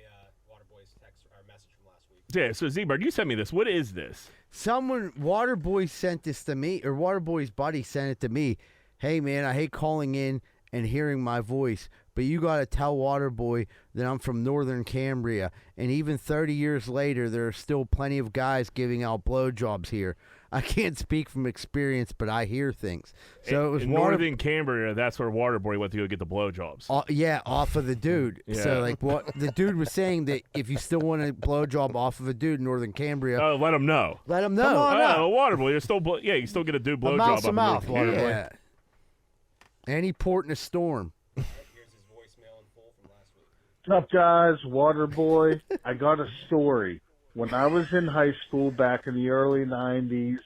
Waterboy's text or message from last week. Yeah, so Z-Bird, you sent me this. What is this? Someone, Waterboy sent this to me, or Waterboy's buddy sent it to me. Hey, man, I hate calling in and hearing my voice, but you got to tell Waterboy that I'm from Northern Cambria, and even 30 years later, there are still plenty of guys giving out blowjobs here. I can't speak from experience, but I hear things. So it was in Northern Cambria, that's where Waterboy went to go get the blowjobs. yeah, off of the dude. Yeah. So, like, what the dude was saying that if you still want a blowjob off of a dude in Northern Cambria, Oh, let him know. let him know. Come on. Oh, Waterboy, you're still you still get a dude blowjob. mouth to up in mouth, Northern Cambria. Yeah. Any port in a storm. Here's his voicemail in full from last week. What's up, guys? Waterboy. I got a story. When I was in high school back in the early 90s,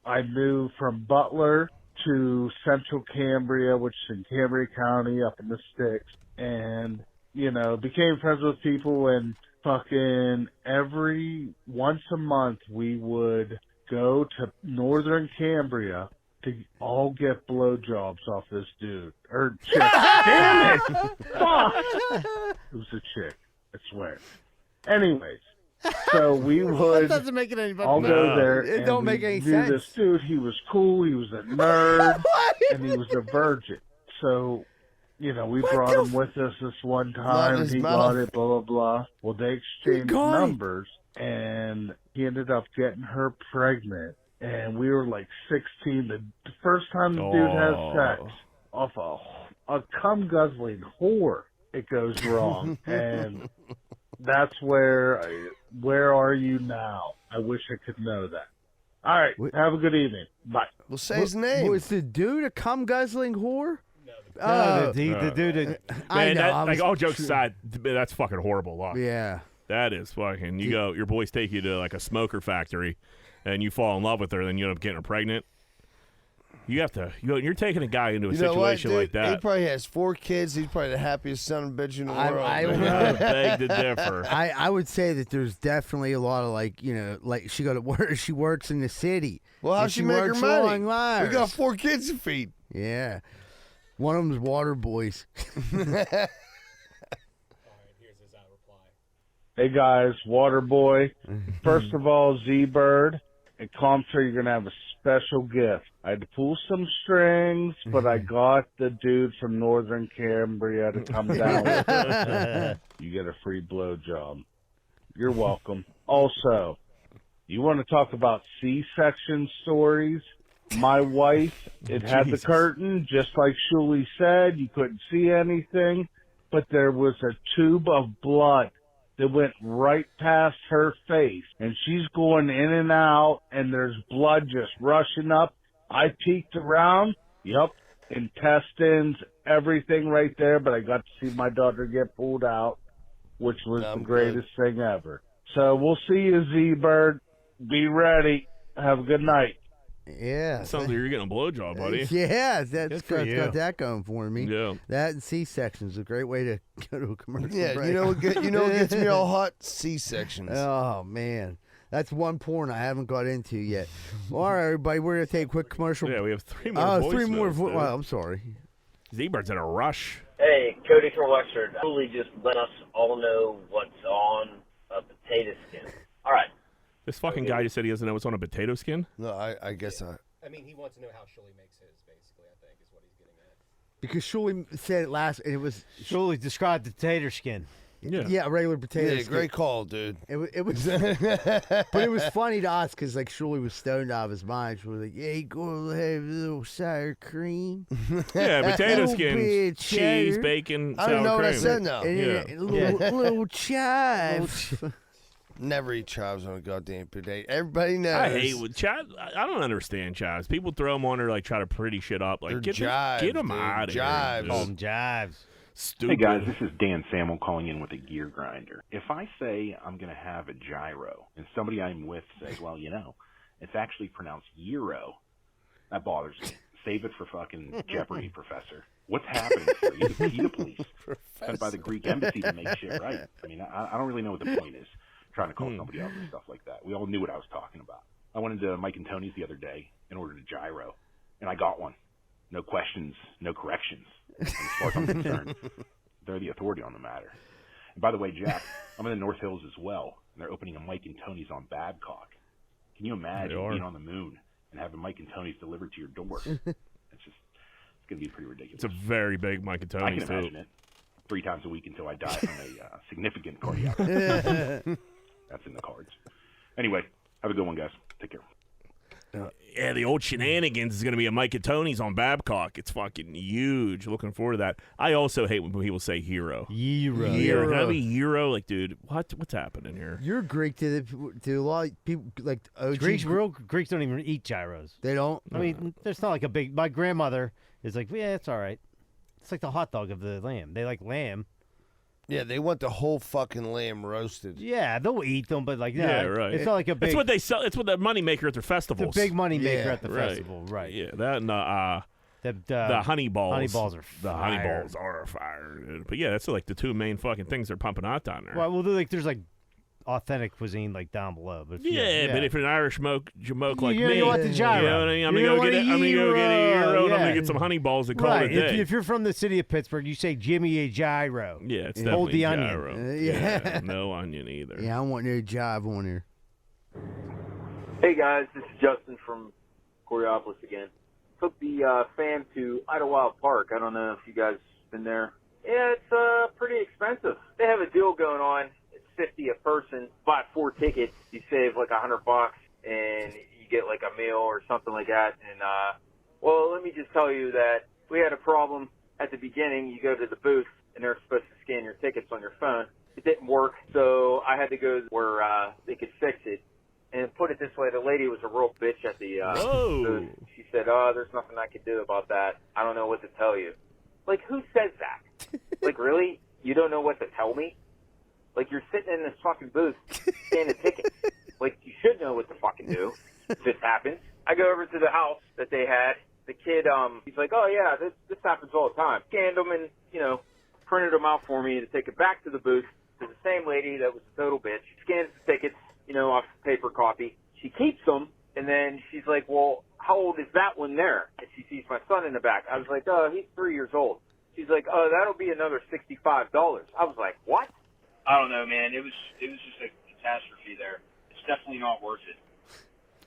I moved from Butler to Central Cambria, which is in Cambria County up in the sticks, and, became friends with people, and fucking once a month we would go to Northern Cambria to all get blowjobs off this dude. Or chick. Damn it! Fuck! It was a chick, I swear. Anyways, so we That would doesn't make it any better. all go there. It and don't we make any knew sense. This dude, he was cool, he was a nerd, and he was a virgin. So, we brought him with us this one time, and he got it, blah, blah, blah. Well, they exchanged numbers, and he ended up getting her pregnant. And we were like 16. The first time the dude has sex off a cum-guzzling whore, it goes wrong. And that's where are you now? I wish I could know that. All right, have a good evening. Bye. We'll say his name. Was the dude a cum-guzzling whore? No, the dude. I know. Man, all jokes aside, that's fucking horrible luck. Yeah. That is fucking. Your boys take you to like a smoker factory, and you fall in love with her, then you end up getting her pregnant. You have to. You're taking a guy into a situation like that. He probably has 4 kids. He's probably the happiest son of a bitch in the world. I beg to differ. I would say that there's definitely a lot of like she go to work. She works in the city. Well, how's she make her works money? long hours. We got 4 kids to feed. Yeah, one of them's water boys. All right, here's his reply. Hey, guys, Water Boy. First of all, Z-Bird and Comtra, you're going to have a special gift. I had to pull some strings, but I got the dude from Northern Cambria to come down with us. You get a free blowjob. You're welcome. Also, you want to talk about C-section stories? My wife, it had the curtain, just like Shuli said. You couldn't see anything, but there was a tube of blood that went right past her face, and she's going in and out, and there's blood just rushing up. I peeked around, intestines, everything right there, but I got to see my daughter get pulled out, which was the greatest thing ever. So we'll see you, Z-Bird. Be ready. Have a good night. Yeah. Sounds like you're getting a blowjob, buddy. Yeah, that's you. got that going for me. Yeah. That and C-section is a great way to go to a commercial Yeah, break. you know what gets me all hot? C-sections. Oh, man. That's one porn I haven't got into yet. All right, everybody, we're going to take a quick commercial. Yeah, we have 3 more. Oh, voice 3 more. notes, dude. Well, I'm sorry. Z-Bird's in a rush. Hey, Cody from Wexford. Julie just let us all know what's on a potato skin. All right. This fucking guy just said he doesn't know what's on a potato skin. No, I guess I. I mean, he wants to know how Shuli makes his, basically, I think, is what he's getting at. Because Shuli said it last, and it was... Shuli described the tater skin. Yeah, a regular potato skin. Great call, dude. It was, but it was funny to us because like Shuli was stoned out of his mind. She was like, "Yeah, you gonna have a little sour cream, Yeah, potato Little skins, bit cheese, cheddar. bacon, I sour don't know what I cream. said now. and Yeah. a little chive." Never eat chives on a goddamn potato. Everybody knows. I hate with chives. I don't understand chives. People throw them on there like try to pretty shit up. Like They're get jives, them dude. out of Jives. here. Call dude. them jives. Stupid. Hey guys, this is Dan Samuel calling in with a gear grinder. If I say I'm going to have a gyro and somebody I'm with says, well, it's actually pronounced gyro, that bothers me. Save it for fucking Jeopardy, Professor. What's happening here? You're the PETA police sent by the Greek embassy to make shit right. I mean, I don't really know what the point is, trying to call somebody out and stuff like that. We all knew what I was talking about. I went into Mike and Tony's the other day and ordered a gyro, and I got one. No questions, no corrections. And as far as I'm concerned, they're the authority on the matter. And by the way, Jack, I'm in the North Hills as well, and they're opening a Mike and Tony's on Babcock. Can you imagine being on the moon and having Mike and Tony's delivered to your door? It's going to be pretty ridiculous. It's a very big Mike and Tony's I can imagine too. it 3 times a week until I die from a significant cardiac arrest. That's in the cards. Anyway, have a good one, guys. Take care. Yeah, the old shenanigans is going to be a Mike and Tony's on Babcock. It's fucking huge. Looking forward to that. I also hate when people say hero. Gyro. Can I be Euro? Like, dude, what's happening here? You're Greek to a lot of people like OG Greeks don't even eat gyros. They don't. I mean, there's not like a big. My grandmother is like, yeah, it's all right. It's like the hot dog of the lamb. They like lamb, Yeah, they want the whole fucking lamb roasted. Yeah, they'll eat them, but like, Yeah, right. It's not like a big. It's what they sell. It's what the moneymaker at their festivals. It's a big money maker Yeah, at the right. festival, right? Yeah, that and The honey balls. Honey balls are the honey balls are fire, dude. But yeah, that's like the two main fucking things they're pumping out down there. Well, there's like authentic cuisine like down below, but yeah, but if you're an Irish jamoke like you me, want the gyro. you know what I mean? I'm You're gonna gonna get a want a gyro, and I'm yeah. gonna get some honey balls and call right. it a day. If you're from the city of Pittsburgh, you say Jimmy a gyro. Yeah, it's Hold definitely the onion. gyro. Yeah. No onion either. Yeah, I want no jive on here. Hey guys, this is Justin from Coriopolis again. Took the fam to Idlewild Park. I don't know if you guys been there. Yeah, it's pretty expensive. They have a deal going on. It's $50 a person. Buy 4 tickets, you save like $100, and you get like a meal or something like that. And well, let me just tell you that we had a problem at the beginning. You go to the booth, and they're supposed to scan your tickets on your phone. It didn't work, so I had to go where they could fix it. And put it this way, the lady was a real bitch at the booth. She said, "Oh, there's nothing I can do about that. I don't know what to tell you." Like, who says that? Like, really? You don't know what to tell me? Like, you're sitting in this fucking booth scanning tickets. Like, you should know what to fucking do if this happens. I go over to the house that they had. The kid, he's like, "Oh, yeah, this happens all the time." Scanned them and, printed them out for me to take it back to the booth to the same lady that was a total bitch. Scans the tickets, off paper copy. She keeps them, and then she's like, "Well, how old is that one there?" And she sees my son in the back. I was like, "Oh, he's 3 years old." She's like, "Oh, that'll be another $65. I was like, "What?" I don't know, man. It was just a catastrophe there. It's definitely not worth it.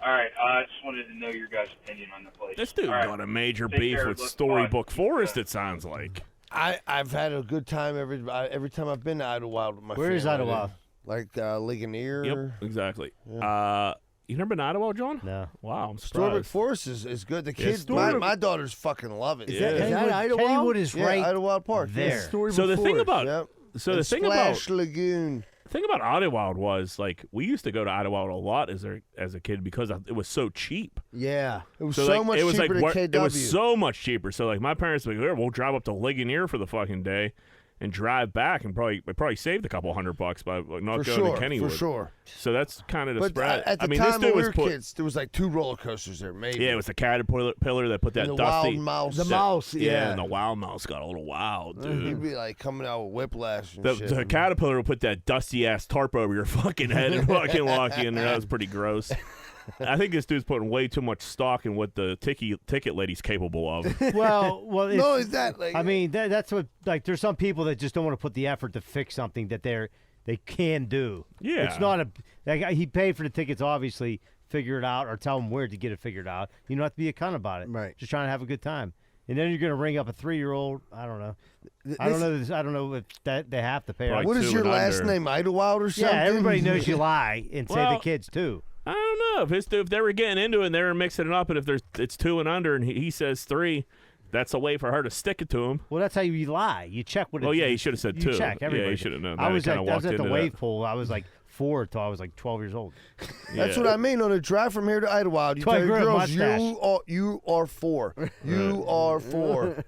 All right, I just wanted to know your guys' opinion on the place. This dude got a major Take beef care. with Look, Storybook bye. Forest, it sounds like. I've had a good time every time I've been to Idlewild with my family. Where is Idlewild? Like Ligonier. Yep, exactly. Yeah. You never been to Idlewild, John? No. Wow, I'm Storybook surprised. Forest is good. The Yeah, kids, my daughters fucking love it. Is that Idlewild? Kennywood is right Idlewild Park. there. Storybook So the thing Forest. about Yep. so And the thing Splash about Lagoon. the thing about Idlewild was like we used to go to Idlewild a lot as a kid because it was so cheap. Yeah. It was So so like, much it was cheaper like than KW. it was so much cheaper. So like my parents were like, "Here, we'll drive up to Ligonier for the fucking day and drive back and probably saved a couple $100 by like, not For going sure, to Kennywood." for sure. So that's kind of the But spread. at the I mean, time this dude when we was were put. kids, there was like 2 roller coasters there, maybe. Yeah, it was the caterpillar that put that And the dusty wild mouse. The mouse, yeah. and the wild mouse got a little wild, dude. He'd be like coming out with whiplash and The, shit. the caterpillar would put that dusty ass tarp over your fucking head and fucking lock you in there. That was pretty gross. I think this dude's putting way too much stock in what the ticket lady's capable of. Well, No, is that like? I mean, that's what like. There's some people that just don't want to put the effort to fix something that they can do. Yeah. It's not a. Like, he paid for the tickets, obviously. Figure it out, or tell him where to get it figured out. You don't have to be a cunt about it. Right. Just trying to have a good time. And then you're going to ring up a 3-year-old. I don't know. I don't know if that they have to pay. Probably what is 2 your and last under. name? Idlewild or something? Yeah, everybody knows you lie and say Well, the kids too. I don't know if they were getting into it and they were mixing it up, and if it's 2 and under and he says 3, that's a way for her to stick it to him. Well, that's how you lie. You check what. Oh yeah, he should have said you 2. check everybody. Yeah, he should have known. I that. was He at kinda walked the into wave that. pool. I was like 4 until I was like 12 years old. That's Yeah. what I mean. On a drive from here to Idlewild, you That's why tell I your grew a girls, mustache. you are 4. You are 4.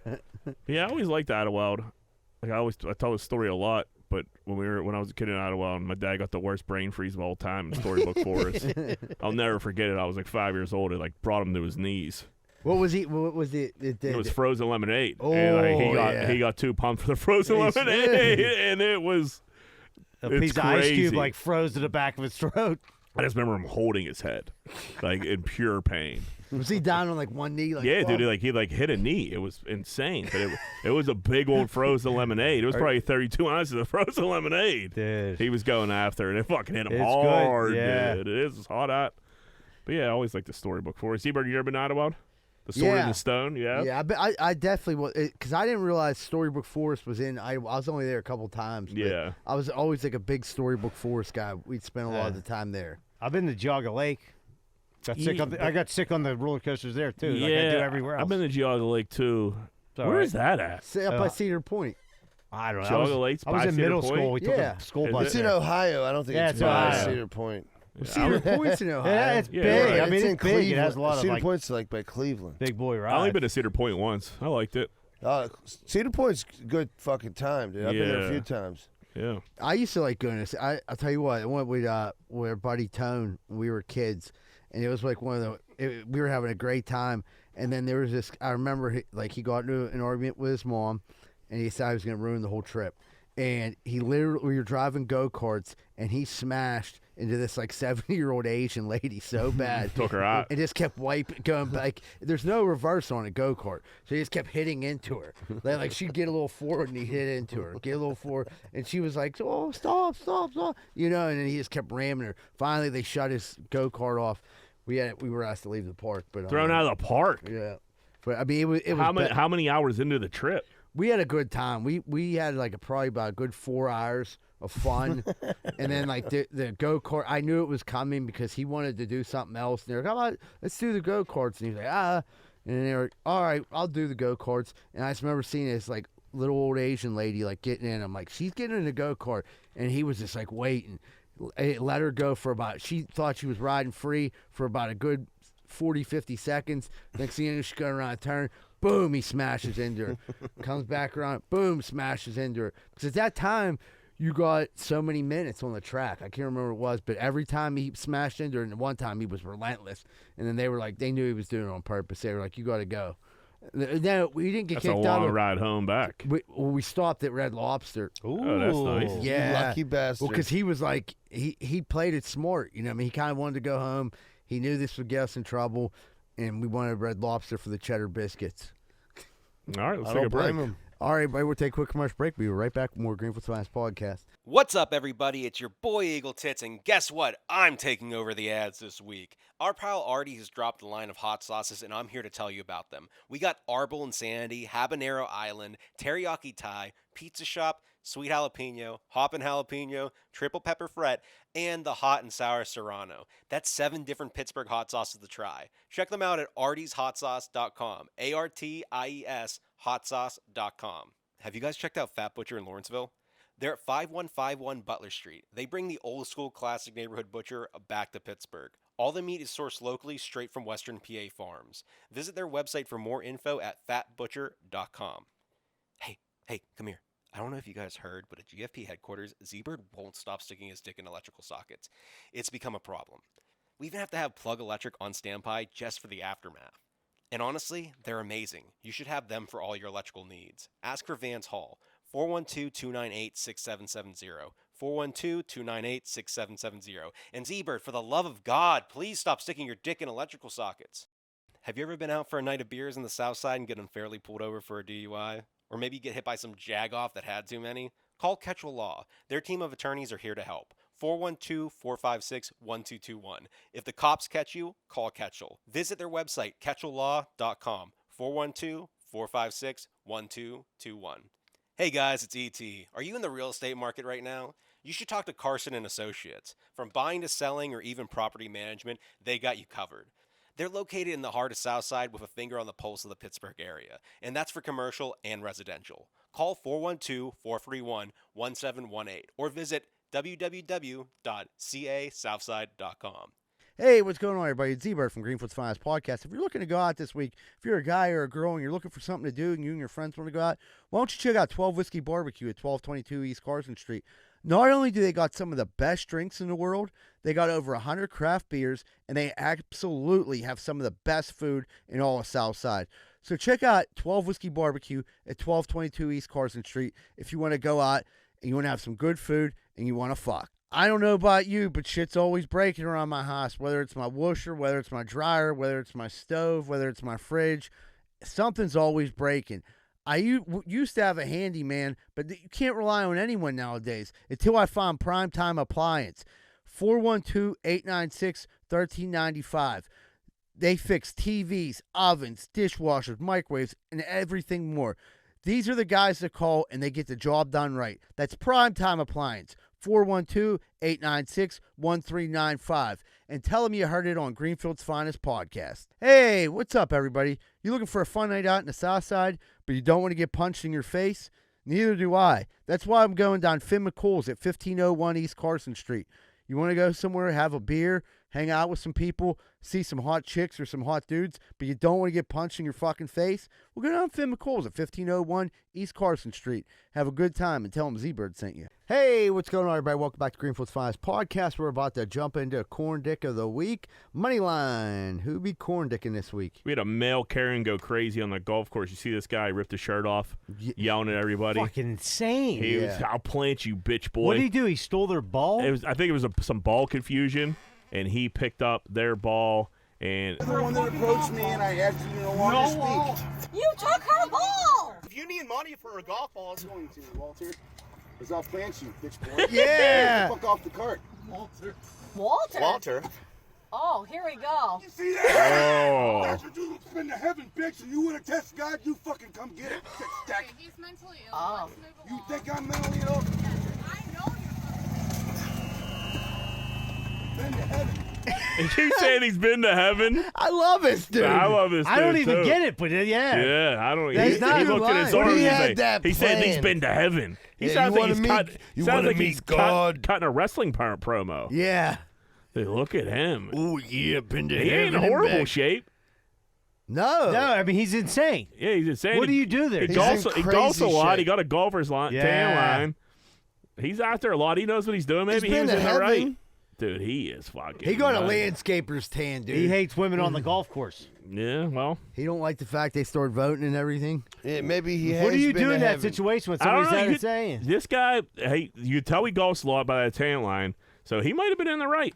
Yeah, I always liked Idlewild. Like I tell this story a lot. But when I was a kid in Idlewild, my dad got the worst brain freeze of all time in Storybook Forest. I'll never forget it. I was like 5 years old. It like brought him to his knees. What was he? What was it? It was frozen lemonade. Oh, and yeah. he got too pumped for the frozen lemonade, and it was A it's piece of ice crazy. cube like froze to the back of his throat. I just remember him holding his head, like in pure pain. Was he down on like one knee? Like, Yeah, fuck? dude, he hit a knee. It was insane. But it was a big old frozen lemonade. It was probably 32 ounces of frozen lemonade. Dude. He was going after it, and it fucking hit him It's hard, good, yeah. dude. It is hot out. But yeah, I always like the Storybook Forest. Seabird, you ever been to Idlewild? The Sword Yeah. in the Stone, yeah. Yeah, I definitely was, because I didn't realize Storybook Forest was in. I was only there a couple times. But Yeah. I was always like a big Storybook Forest guy. We'd spend a lot of the time there. I've been to Geauga Lake. I got sick on the roller coasters there too. Like I do everywhere else. I've been to Geauga Lake too. It's all Where right. is that at? Say up by Cedar Point. I don't know. Geauga I Lake's was by in Cedar middle Point? school. We took Yeah. a school Is bus. It's in there. Ohio. I don't think Yeah, it's it's by Ohio. Cedar Point. Cedar Point's in Ohio. Yeah, it's Yeah, big. right. I mean, it's in it's big. Cleveland. It has a lot of Cedar like Point's like by Cleveland. big boy rides. I only been to Cedar Point once. I liked it. Cedar Point's a good fucking time, dude. I've been there a Yeah. few times. Yeah. I used to like going to. I'll tell you what. I went with our buddy Tone when we were kids, and it was like one of the. We were having a great time, and then there was this. I remember he got into an argument with his mom, and he decided he was going to ruin the whole trip. And we were driving go-karts, and he smashed into this like 70-year-old Asian lady so bad. Took her out. And just kept going back. There's no reverse on a go-kart. So he just kept hitting into her. Like she'd get a little forward, and he hit into her. Get a little forward. And she was like, oh, stop. You know, and then he just kept ramming her. Finally, they shut his go-kart off. We were asked to leave the park. But Thrown out of the park? Yeah. But, I mean, it was how many hours into the trip? We had a good time. We had like probably about a good 4 hours of fun, and then like the go kart. I knew it was coming because he wanted to do something else. And they're like, "Come on, let's do the go karts." And he's like, And they were, "All right, I'll do the go karts." And I just remember seeing this like little old Asian lady like getting in. I'm like, she's getting in the go kart, and he was just like waiting. Let her go for about. She thought she was riding free for about a good 40, 50 seconds. Next thing you know, she's going around a turn. Boom, he smashes into her. Comes back around. Boom, smashes into her. Because at that time, you got so many minutes on the track. I can't remember what it was, but every time he smashed into her, and one time he was relentless. And then they were like, they knew he was doing it on purpose. They were like, you got to go. No, we didn't get That's kicked a out. long ride home back. We stopped at Red Lobster. Ooh, oh, that's nice. Yeah, lucky bastard. Well, because he was like, he played it smart. You know, I mean, he kind of wanted to go home. He knew this would get us in trouble, and we wanted Red Lobster for the cheddar biscuits. All right, let's I take a don't break. blame him. All right, everybody, we'll take a quick commercial break. We'll be right back with more Greenfield's Finest podcast. What's up, everybody? It's your boy Eagle Tits, and guess what? I'm taking over the ads this week. Our pal Artie has dropped a line of hot sauces, and I'm here to tell you about them. We got Arbol Insanity, Habanero Island, Teriyaki Thai, Pizza Shop, Sweet Jalapeno, Hoppin' Jalapeno, Triple Pepper Fret, and the Hot and Sour Serrano. That's 7 different Pittsburgh hot sauces to try. Check them out at artieshotsauce.com, ARTIES hotsauce.com. Have you guys checked out Fat Butcher in Lawrenceville? They're at 5151 Butler Street. They bring the old school classic neighborhood butcher back to Pittsburgh. All the meat is sourced locally straight from Western PA farms. Visit their website for more info at fatbutcher.com. Hey, come here. I don't know if you guys heard, but at GFP headquarters, Z-Bird won't stop sticking his dick in electrical sockets. It's become a problem. We even have to have Plug Electric on standby just for the aftermath. And honestly, they're amazing. You should have them for all your electrical needs. Ask for Vance Hall, 412-298-6770, 412-298-6770. And Z-Bird, for the love of God, please stop sticking your dick in electrical sockets. Have you ever been out for a night of beers in the South Side and get unfairly pulled over for a DUI? Or maybe get hit by some jagoff that had too many? Call Ketchel Law. Their team of attorneys are here to help. 412-456-1221. If the cops catch you, call Ketchel. Visit their website, ketchellaw.com, 412-456-1221. Hey guys, it's E.T. Are you in the real estate market right now? You should talk to Carson & Associates. From buying to selling or even property management, they got you covered. They're located in the heart of Southside with a finger on the pulse of the Pittsburgh area, and that's for commercial and residential. Call 412-431-1718 or visit www.casouthside.com. Hey, what's going on, everybody? It's Z-Bird from Greenfield's Finest Podcast. If you're looking to go out this week, if you're a guy or a girl and you're looking for something to do and you and your friends want to go out, why don't you check out 12 Whiskey Barbecue at 1222 East Carson Street. Not only do they got some of the best drinks in the world, they got over 100 craft beers, and they absolutely have some of the best food in all of Southside. So check out 12 Whiskey Barbecue at 1222 East Carson Street if you want to go out and you want to have some good food and you want to fuck. I don't know about you, but shit's always breaking around my house, whether it's my washer, whether it's my dryer, whether it's my stove, whether it's my fridge. Something's always breaking. I used to have a handyman, but you can't rely on anyone nowadays until I find Primetime Appliance. 412-896-1395. They fix TVs, ovens, dishwashers, microwaves, and everything more. These are the guys that call, and they get the job done right. That's Primetime Appliance. 412-896-1395. And tell them you heard it on Greenfield's Finest Podcast. Hey, what's up, everybody? You looking for a fun night out in the South Side, but you don't want to get punched in your face? Neither do I. That's why I'm going down Finn McCool's at 1501 East Carson Street. You want to go somewhere, have a beer, hang out with some people, see some hot chicks or some hot dudes, but you don't want to get punched in your fucking face, well, go down to Finn McCool's at 1501 East Carson Street. Have a good time and tell them Z-Bird sent you. Hey, what's going on, everybody? Welcome back to Greenfield's Finest Podcast. We're about to jump into Corn Dick of the Week. Moneyline. Who be Corn Dicking this week? We had a male Karen go crazy on the golf course. You see this guy ripped his shirt off, yelling at everybody. Fucking insane. He was, I'll plant you, bitch boy. What did he do? He stole their ball? I think it was some ball confusion, and he picked up their ball. And the one that approached me, and I asked you no longer speak. You took her ball! If you need money for a golf ball, I'm going to, Walter. Because I'll plant you, bitch boy. Yeah! Fuck off the cart. Walter? Walter. Oh, here we go. You see that? Oh. That's your dude who's been to heaven, bitch, and you want to test God, you fucking come get it. Okay, he's mentally ill. Oh. You think I'm mentally ill? I know you're Been to heaven. You keep saying he's been to heaven. I love this dude. I love this dude. I don't even too. get it, but yeah. Yeah, I don't. That's not he who looked at his lied. arms. He and had that he said he's plan. been to heaven. He Yeah, sounds you like he's wanna meet- you sounds wanna like meet he's God. cutting a wrestling promo. Yeah. Hey, look at him. Oh, yeah, been to He heaven ain't in and horrible back. shape. No. No, I mean, he's insane. Yeah, he's insane. What do you do there? He He's golfs in he golfs a crazy lot. shape. He got a golfer's tan Yeah. line. He's out there a lot. He knows what he's doing. Maybe He's he been was to in the heaven. right. Dude, he is fucking. He got a nuts. landscaper's tan, dude. He hates women on the golf course. Yeah, well. He don't like the fact they started voting and everything. Yeah, maybe he has What do you been do to in that heaven. situation when I don't somebody's know, that you- insane? This guy, hey, you tell he golfs a lot by that tan line, so he might have been in the right.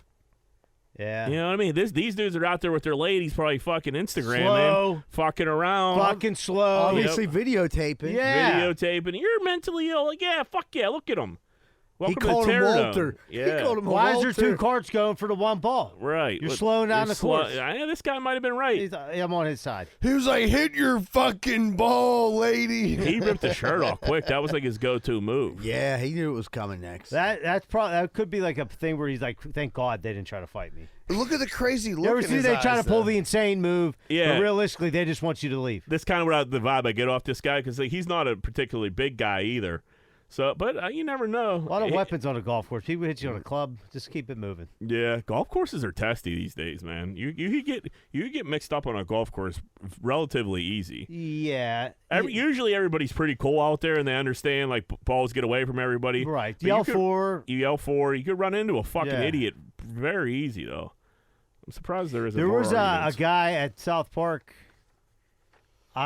Yeah. You know what I mean? These dudes are out there with their ladies, probably fucking Instagramming, Slow. fucking around, Fucking slow. Obviously videotaping. Yeah. videotaping. You're mentally ill. Like, yeah, fuck yeah, look at him. Welcome called to him Terror Walter. Dome. He Yeah. called him Why is there Walter. two carts going for the one ball? Right. You're Look, slowing down the course. Yeah, this guy might have been right. I'm on his side. He was like, hit your fucking ball, lady. He ripped the shirt off quick. That was like his go-to move. Yeah, he knew it was coming next. That's probably that could be like a thing where he's like, thank God they didn't try to fight me. Look at the crazy look You ever in see his they try to eyes, pull though. the insane move? Yeah. But realistically, they just want you to leave. That's kind of what the vibe I get off this guy because he's not a particularly big guy either. So, but you never know. A lot of weapons on a golf course. People hit you on a club. Just keep it moving. Yeah, golf courses are testy these days, man. You get mixed up on a golf course relatively easy. Yeah. Usually everybody's pretty cool out there and they understand like balls get away from everybody. Right. But Yell for. You yell for. You could run into a fucking Yeah. idiot very easy though. I'm surprised there isn't. There more was a arguments. guy at South Park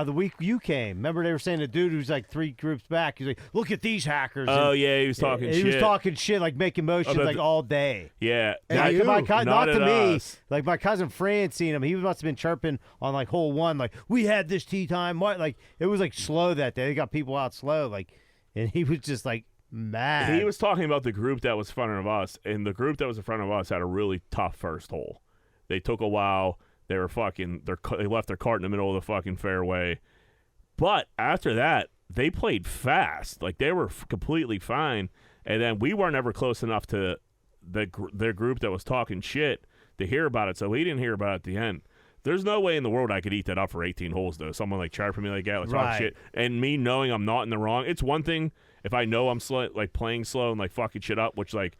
the week you came. Remember they were saying the dude who's like 3 groups back. He's like, look at these hackers. Oh And yeah, he was talking he shit. was talking shit, like making motions About like the- all day. Yeah. Like, Not not at to me. us. Like my cousin Fran seen him. He must have been chirping on like hole 1. Like we had this tea time. What? Like it was like slow that day. They got people out slow. Like, and he was just like mad. He was talking about the group that was in front of us, and the group that was in front of us had a really tough first hole. They took a while. They were they left their cart in the middle of the fucking fairway. But after that, they played fast. Like they were completely fine. And then we weren't ever close enough to their group that was talking shit to hear about it. So we didn't hear about it at the end. There's no way in the world I could eat that up for 18 holes, though. Someone like chirping me like that, like talking Right. shit, and me knowing I'm not in the wrong. It's one thing if I know I'm slow, like playing slow and like fucking shit up, which like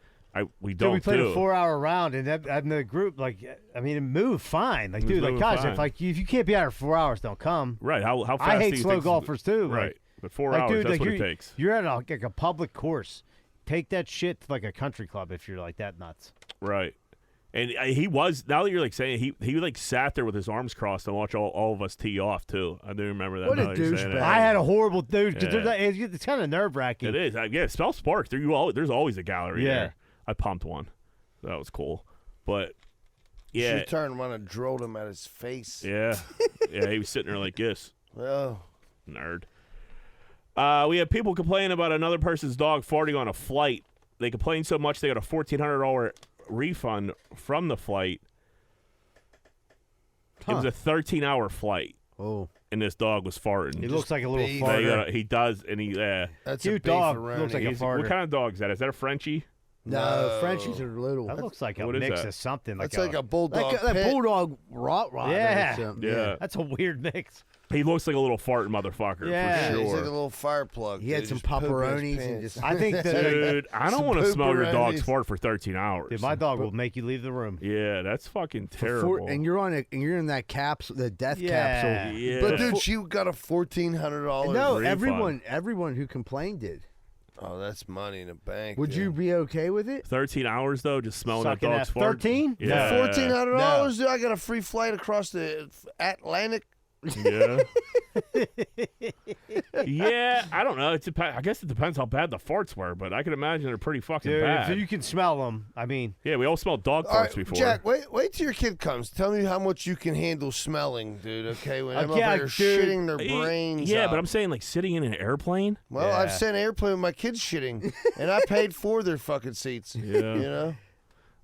we Dude, don't we played do. a 4-hour round, and the group, like, I mean, it moved fine. Like, It was dude, like, moving guys, fine. if you can't be out for 4 hours, don't come. Right? How fast? I do hate you slow think- golfers too. Right, Like, but 4 like, hours. dude, That's like what it you're, takes. You're at like a public course. Take that shit to like a country club if you're like that nuts. Right. And he was, now that you're like saying, he like sat there with his arms crossed and watched all of us tee off too. I do remember that. What a now that you're saying douchebag. it. I had a horrible dude. 'Cause Yeah. it's kind of nerve wracking. It is. Yeah, Spell Spark. There's always a gallery Yeah. there. I pumped one. That was cool. But yeah. She turned around and drilled him at his face. Yeah. Yeah, he was sitting there like this. Oh. Nerd. We have people complaining about another person's dog farting on a flight. They complained so much they got a $1,400 refund from the flight. It was a 13-hour flight. Oh. And this dog was farting. He looks like a little beef. farter. He does, and he That's Cute a dog. beefaroni. Looks like a farter. What kind of dog is that? Is that a Frenchie? No, Frenchies are little. That looks like a What is mix that? of something. That's like a bulldog. Like that pit. bulldog Rottweiler Yeah. or something. Yeah. That's a weird mix. He looks like a little fart motherfucker. Yeah, for sure. He's like a little fire plug. He had dude. some Just poop in his pepperonis and pants. just. I think that Dude, I don't Some want to smell your dog's pepperonis. fart for 13 hours. dude, my dog will make you leave the room. Yeah, that's fucking terrible. And you're in that capsule, the death Yeah. capsule. Yeah. But dude, she got a $1,400. No, refund. everyone who complained did. Oh, that's money in the bank. Would you be okay with it? 13 hours though, just smelling Sucking that dog's that fart. 13? Yeah. $1,400, dude. I got a free flight across the Atlantic. Yeah. Yeah, I don't know. I guess it depends how bad the farts were, but I can imagine they're pretty fucking Dude, bad. so you can smell them. I mean, yeah, we all smelled dog All right, farts before. Jack, wait till your kid comes. Tell me how much you can handle smelling, dude. Okay, when them up Yeah, there dude. shitting their brains. Yeah, out. but I'm saying like sitting in an airplane. Well, I've sat in an airplane with my kids shitting, and I paid for their fucking seats. Yeah. You know.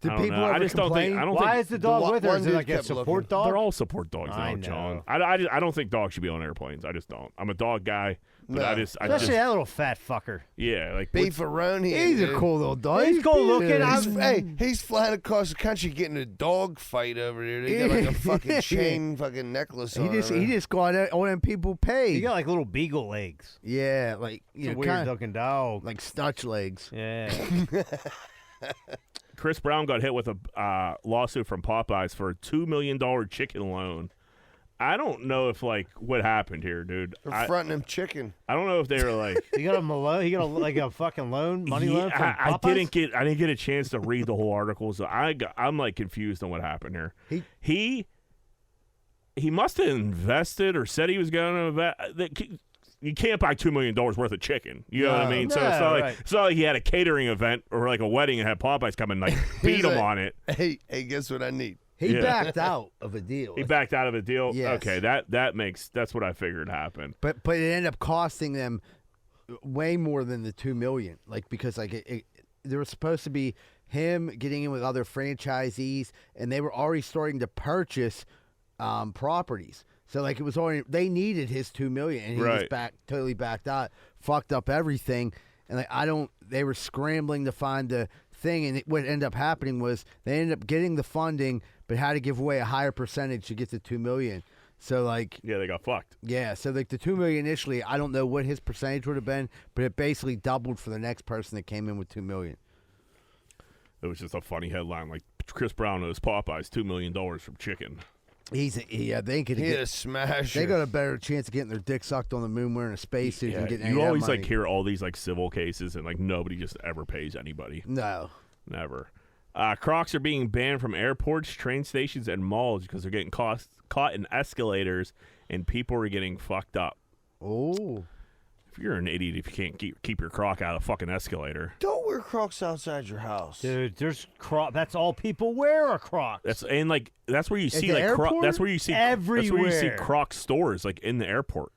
Did I don't people know. ever I just don't complain? think. I don't why think is the dog with her? one Is it dude like a kept support looking. dog? they're all support dogs I now, know. John. I don't think dogs should be on airplanes. I just don't. I'm a dog guy, but No. I Especially just that little fat fucker. yeah, like Beefaroni. He's a dude. cool little dog. He's cool looking. He's flying across the country getting a dog fight over there. They got like a fucking chain fucking necklace on. He just got all them people paid. He got like little beagle legs. Yeah, like It's you a know, weird kinda looking dog. like Stutch legs. Yeah. Chris Brown got hit with a lawsuit from Popeyes for a $2 million chicken loan. I don't know if like what happened here, dude. They're fronting him chicken. I don't know if they were like He got like a fucking loan, money loan from I Popeyes? didn't get a chance to read the whole article, so I'm like confused on what happened here. He must have invested or said he was going to invest. You can't buy $2 million worth of chicken. You know what I mean? So it's not like it's not like he had a catering event or like a wedding and had Popeyes come and like beat him on it. Hey, guess what I need? He backed out of a deal. He backed out of a deal. Yes. Okay, that's what I figured happened. But it ended up costing them way more than the $2 million. Like because like there was supposed to be him getting in with other franchisees, and they were already starting to purchase properties. So like it was already they needed his $2 million, and he was totally backed out, fucked up everything, and like they were scrambling to find the thing, and what ended up happening was they ended up getting the funding, but had to give away a higher percentage to get the $2 million. So like yeah, they got fucked. Yeah, so like the $2 million initially, I don't know what his percentage would have been, but it basically doubled for the next person that came in with $2 million. It was just a funny headline, like Chris Brown owes Popeyes $2 million from chicken. They could He a smasher. They got a better chance of getting their dick sucked on the moon wearing a spacesuit and getting. You any of always that money. like hear all these like civil cases, and like nobody just ever pays anybody. No, never. Crocs are being banned from airports, train stations, and malls because they're getting caught in escalators, and people are getting fucked up. Oh. If you're an idiot if you can't keep your Croc out of the fucking escalator. Don't wear Crocs outside your house, dude. There's That's all people wear are Crocs. That's where you see the like airport? that's where you see Everywhere. That's where you see Croc stores like in the airport.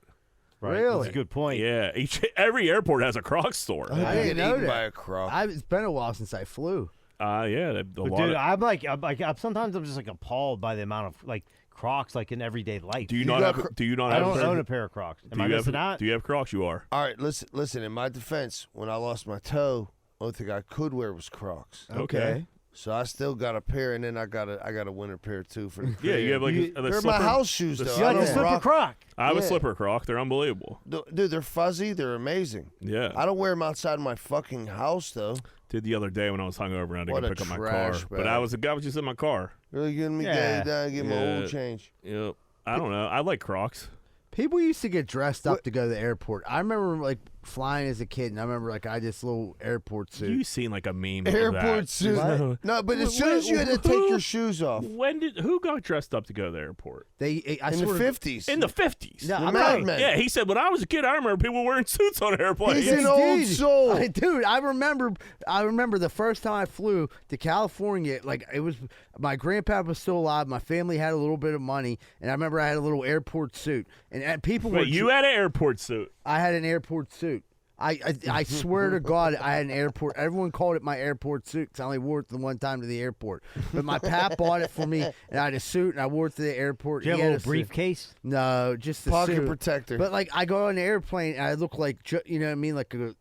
Right. Really? That's a good point. Yeah, every airport has a Croc store. I didn't know that. by a Croc. It's been a while since I flew. Yeah, But dude, sometimes I'm just like appalled by the amount of like Crocs like in everyday life. Do you not have I don't own a pair of Crocs. Am I missing out? Do you have Crocs? You are. All right, listen. In my defense, when I lost my toe, the only thing I could wear was Crocs. Okay. So I still got a pair, and then I got a winter pair too for the crib. Yeah, you have like they're my house shoes though. You got the slipper Croc. I have a slipper Croc. They're unbelievable. Dude, they're fuzzy. They're amazing. Yeah. I don't wear them outside my fucking house though. Did the other day when I was hungover and I had to What go a pick up my car. trash But bag. I was just in my car. Really getting me down and get my old change. Yep. I don't know. I like Crocs. People used to get dressed up to go to the airport. I remember like flying as a kid, and I remember like I had this little airport suit. You seen like a meme of Airport that. suit. No, but as soon as you had to take your shoes off. Who got dressed up to go to the airport? I In the 50s. In the 50s. No, The I'm Mad not- Men. Yeah, he said when I was a kid, I remember people wearing suits on airplanes. He's an old soul. Dude, I remember the first time I flew to California, like it was my grandpa was still alive, my family had a little bit of money, and I remember I had a little airport suit. And people were Wait, you had an airport suit. I had an airport suit. I swear to God, I had an airport. Everyone called it my airport suit because I only wore it the one time to the airport. But my pap bought it for me, and I had a suit, and I wore it to the airport. Do you He have a had little briefcase? No, just the Pocket suit. protector. But like I go on the airplane, and I look like you know what I mean, like a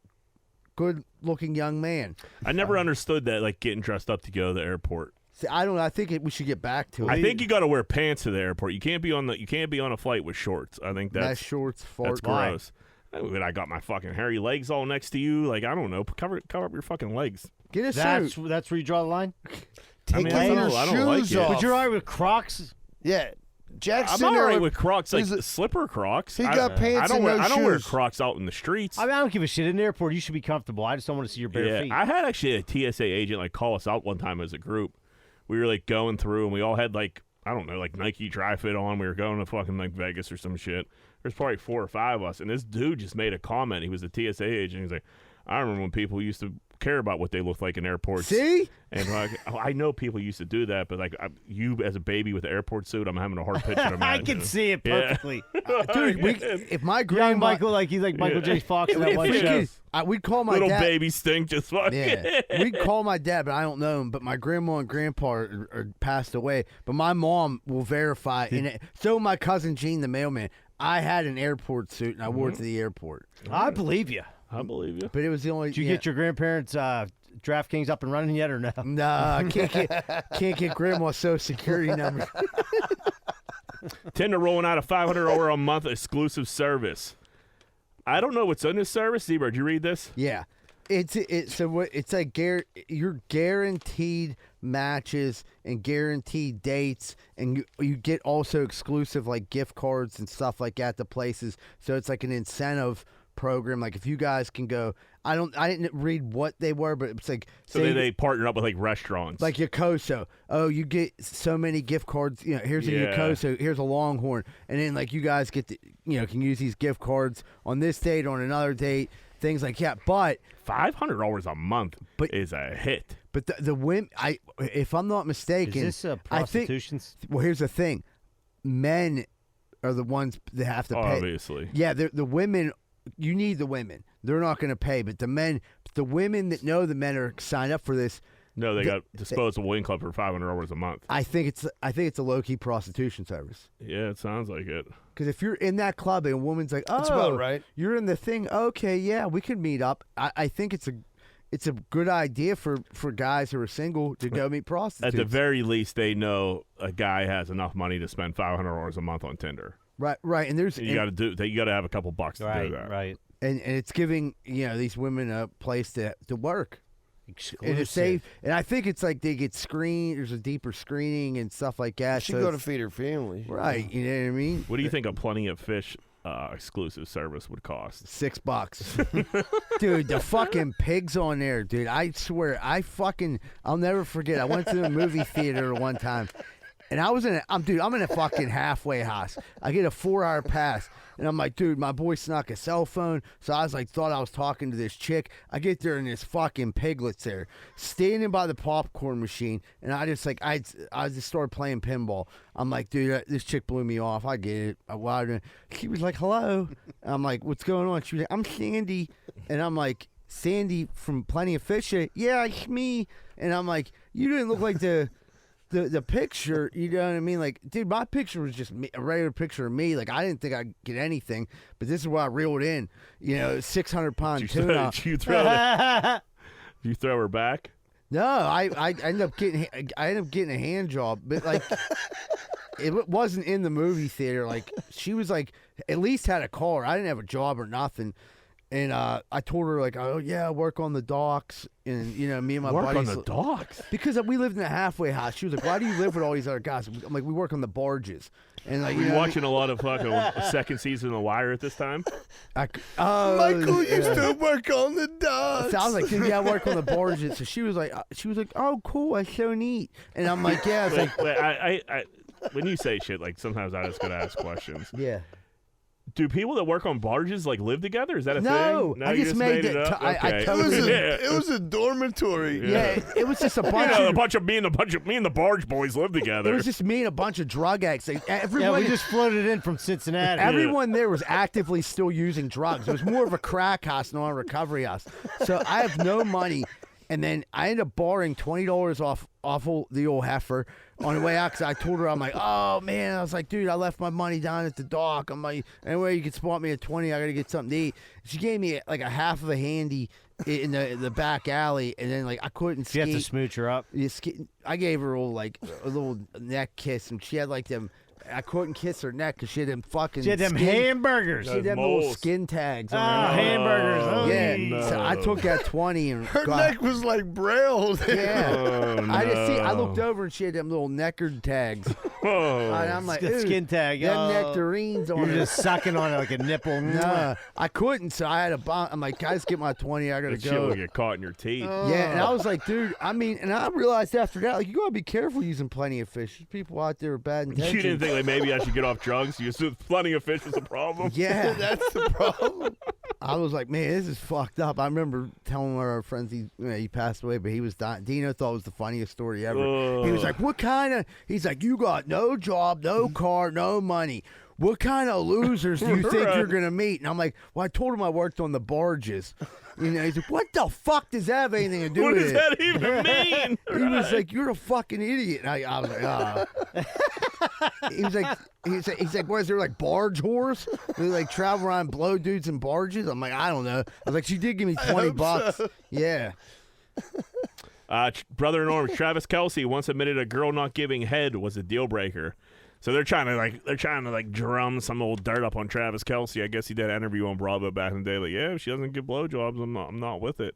good-looking young man. I never understood that, like getting dressed up to go to the airport. See, I don't know. I think we should get back to it. I think you got to wear pants to the airport. You can't be on a flight with shorts. I think that's shorts. That's gross. I got my fucking hairy legs all next to you. Like, I don't know. Cover up your fucking legs. Get a suit. That's where you draw the line? Take your shoes off. But you're all right with Crocs? Yeah. Jackson, I'm all right with Crocs, like slipper Crocs. He got pants and no I don't wear shoes. Crocs out in the streets. I mean, I don't give a shit. In the airport, you should be comfortable. I just don't want to see your bare feet. I had actually a TSA agent like call us out one time as a group. We were like going through, and we all had like, I don't know, like Nike dry fit on. We were going to fucking like Vegas or some shit. There's probably 4 or 5 of us, and this dude just made a comment. He was a TSA agent. He's like, I remember when people used to care about what they looked like in airports. See? And like, I know people used to do that, but like you as a baby with an airport suit, I'm having a hard picture to imagine. I can see it perfectly. Dude, if my grandma... Young Michael, like he's like Michael J. Fox in that one show. We'd call my little dad. baby stink just fucking. Yeah, we'd call my dad, but I don't know him. But my grandma and grandpa are passed away. But my mom will verify. And so my cousin Gene, the mailman, I had an airport suit and I wore it to the airport. I believe you. I believe you. But it was the only. Did you get your grandparents' DraftKings up and running yet, or no? Nah, I can't get grandma's social security number. Tinder rolling out a $500 a month exclusive service. I don't know what's in this service. Zebra, did you read this? Yeah. It's like you're guaranteed matches and guaranteed dates, and you get also exclusive like gift cards and stuff like that to places. So it's like an incentive program. Like if you guys can go, I didn't read what they were, but it's like so they partner up with like restaurants, like Yokoso. Oh, you get so many gift cards. You know, here's a Yokoso, here's a Longhorn, and then like you guys get to, can use these gift cards on this date, on another date, things like that. But $500 a month is a hit. But the women, if I'm not mistaken, is this prostitution? Well, here's the thing: men are the ones that have to pay. Obviously, yeah. The women. You need the women. They're not going to pay, but the women that know the men are signed up for this. No, they got disposable income for $500 a month. I think it's a low key prostitution service. Yeah, it sounds like it. Because if you're in that club and a woman's like, "Oh, that's about right. You're in the thing. Okay, yeah, we could meet up." I think it's a good idea for guys who are single to go meet prostitutes. At the very least, they know a guy has enough money to spend $500 a month on Tinder. Right, and there's you got to have a couple bucks to do that. Right. And it's giving these women a place to work. Exclusive. And it's safe. And I think it's like they get screened. There's a deeper screening and stuff like that. She go to feed her family. Right. You know what I mean? What do you think a Plenty of Fish exclusive service would cost? $6. Dude, the fucking pigs on there, dude. I swear, I'll never forget. I went to the movie theater one time. And I was I'm in a fucking halfway house. I get a 4-hour pass. And I'm like, dude, my boy snuck a cell phone. So I was like, thought I was talking to this chick. I get there and there's fucking piglets there standing by the popcorn machine. And I just like, I just started playing pinball. I'm like, dude, this chick blew me off. I get it. She was like, hello. And I'm like, what's going on? She was like, I'm Sandy. And I'm like, Sandy from Plenty of Fish? Yeah, it's me. And I'm like, you didn't look like the picture, you know what I mean? Like, dude, my picture was just me, a regular picture of me. Like, I didn't think I'd get anything, but this is what I reeled in. 600-pound tuna. Did you throw her back? No, I ended up getting a hand job, but like, it wasn't in the movie theater. Like, she was like, at least had a car. I didn't have a job or nothing. And I told her, like, oh, yeah, I work on the docks. And, me and my buddies. Work on the docks? Because we lived in a halfway house. She was like, why do you live with all these other guys? I'm like, we work on the barges. And like, you watching a lot of fucking second season of The Wire at this time? Michael used to work on the docks. So I was like, dude, yeah, I work on the barges. So she was like, oh, cool, that's so neat. And I'm like, yeah. It's like, I when you say shit, like, sometimes I just got to ask questions. Yeah. Do people that work on barges like live together? Is that a thing? No, I just made it up. It was a dormitory. Yeah, it was just a bunch of me and the barge boys live together. It was just me and a bunch of drug addicts. Like, we just floated in from Cincinnati. Everyone there was actively still using drugs. It was more of a crack house, not a recovery house. So I have no money. And then I ended up borrowing $20 off the old heifer on the way out because I told her, I'm like, oh, man. I was like, dude, I left my money down at the dock. I'm like, anyway, you can spot me at $20. I got to get something to eat. She gave me like a half of a handy in the back alley, and then like I couldn't. She had to smooch her up. I gave her a little neck kiss, and she had like them. I couldn't kiss her neck because she had them fucking. She had them hamburgers. She had them little skin tags on her. Hamburgers. Oh, yeah. no. So I took that 20 and her neck was like braille. Yeah. Oh, no. I looked over and she had them little neckard tags. Oh. And I'm like, skin tag. Them nectarines on You're it. just sucking on it like a nipple. Nah, I couldn't, so I had a bomb. I'm like, guys, get my 20. I gotta That shit go. will get caught in your teeth. Yeah, and I was like, dude, and I realized after that, like, you gotta be careful using plenty of fish. There's people out there with bad intentions. You didn't think like maybe I should get off drugs? You assumed plenty of fish was a problem? Yeah. That's the problem. I was like, man, this is fucked up. I remember telling one of our friends he passed away, but he was dying. Dino thought it was the funniest story ever. He was like, what kind of? He's like, you got no job, no car, no money. What kind of losers do you think you're gonna meet? And I'm like, well, I told him I worked on the barges. You know, he's like, what the fuck does that have anything to do What with does it? that even mean? He was like, you're a fucking idiot. And I was like, he's like, what is there like barge whores? They like travel around and blow dudes in barges? I'm like, I don't know. I was like, she did give me $20. So. Yeah. Brother in arms, Travis Kelsey once admitted a girl not giving head was a deal breaker. So they're trying to drum some old dirt up on Travis Kelsey. I guess he did an interview on Bravo back in the day. Like, yeah, if she doesn't give blowjobs, I'm not with it.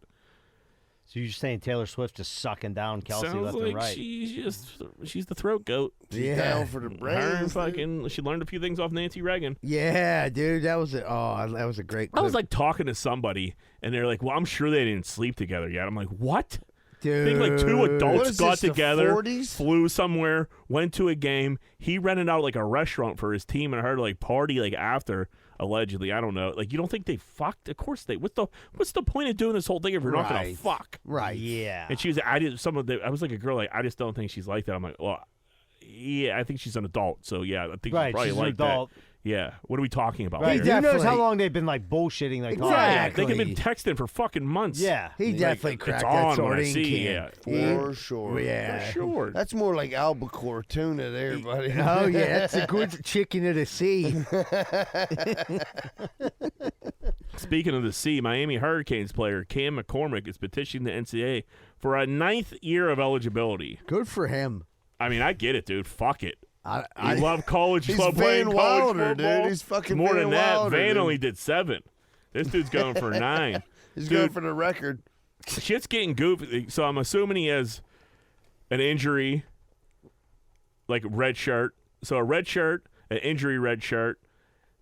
So you're just saying Taylor Swift just sucking down Kelsey Sounds left like and right? she's the throat goat. She's down for the brains. She learned a few things off Nancy Reagan. Yeah, dude, that was a great clip. I was like talking to somebody, and they're like, "Well, I'm sure they didn't sleep together yet." I'm like, "What?" Dude. I think like two What adults is got this, the together, 40s? flew somewhere, went to a game. He rented out like a restaurant for his team, and I heard like party like after. Allegedly, I don't know. Like, you don't think they fucked? Of course they. What's the point of doing this whole thing if you're not gonna Right. fuck? Right. Yeah. And she was. I was like a girl. Like, I just don't think she's like that. I'm like, well, yeah. I think she's an adult. So yeah, I think Right, she's probably she's an like adult. that. Yeah. What are we talking about? Right. here? Who knows how definitely- long they've been like bullshitting? Like, Exactly. They could have been texting for fucking months. Yeah. He definitely it's cracked on that when I sardine see, can. yeah. For sure. Yeah. For sure. That's more like albacore tuna there, buddy. Oh yeah, that's a good chicken of the sea. Speaking of the sea, Miami Hurricanes player Cam McCormick is petitioning the NCAA for a 9th year of eligibility. Good for him. I mean, I get it, dude. Fuck it. I You love college. You He's love playing Van college Wilder, football. dude. He's fucking More Van than that, Wilder, Van dude. only did 7. This dude's going for 9. He's Dude, going for the record. Shit's getting goofy. So I'm assuming he has an injury, like red shirt. So a red shirt, an injury red shirt.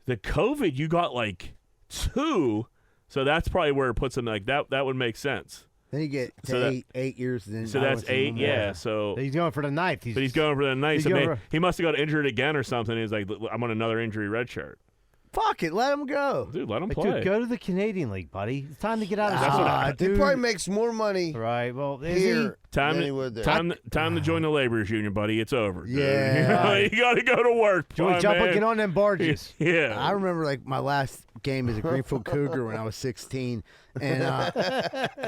The COVID, you got like 2. So that's probably where it puts him like that. That would make sense. Then you get to So that- 8 years. Then So I that's went to 8. Memorial. Yeah. So He's going for the 9th. but he's going for the night. he's So going may- for- he must have got injured again or something. He's like, I'm on another injury red shirt. Fuck it, let him go. Dude, let him Like, play. dude, go to the Canadian League, buddy. It's time to get out of That's the what I- He dude. probably makes more money Right. Well, is here Time than to, he would there. time to join the laborers union, buddy. It's over. dude. Yeah. you got to go to work. he? my Jump man. and get on them barges. Yeah. I remember like my last game as a Greenfield Cougar when I was 16, and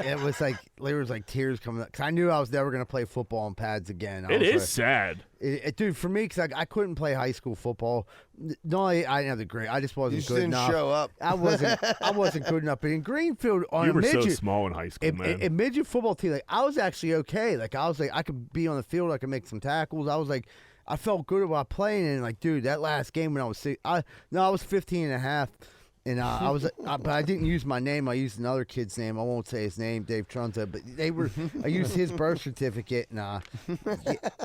it was like there was like tears coming up because I knew I was never gonna play football on pads again. I It was is like- sad. Dude, for me, because I couldn't play high school football. No, I didn't have the grade. I just wasn't You just good didn't enough. show up. I wasn't good enough. But in Greenfield, on You a were so midget, small in high school, man. a midget football team, like I was actually okay. Like I was like I could be on the field. I could make some tackles. I was like I felt good about playing. And like, dude, that last game when I was I was 15 and a half. And I was, but I didn't use my name. I used another kid's name. I won't say his name, Dave Trunta. But I used his birth certificate, and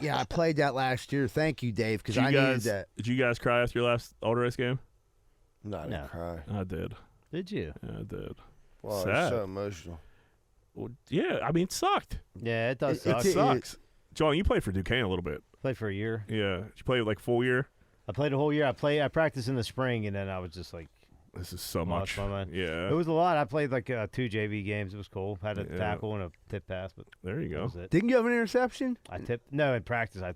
yeah, I played that last year. Thank you, Dave, because I needed that. Did you guys cry after your last Alder Race game? No, I didn't cry. I did. Did you? Yeah, I did. Wow, Sad. it's so emotional. Well, yeah, I mean, it sucked. Yeah, it does It suck. sucks. John, you played for Duquesne a little bit. Played for a year. Yeah. Did you play like full year? I played a whole year. I practiced in the spring, and then I was just like, this is so lost much. my mind. Yeah. It was a lot. I played like 2 JV games. It was cool. Had a Yeah. tackle and a tip pass, but There you that go. was it. Didn't you have an interception? I tipped. No, in practice, I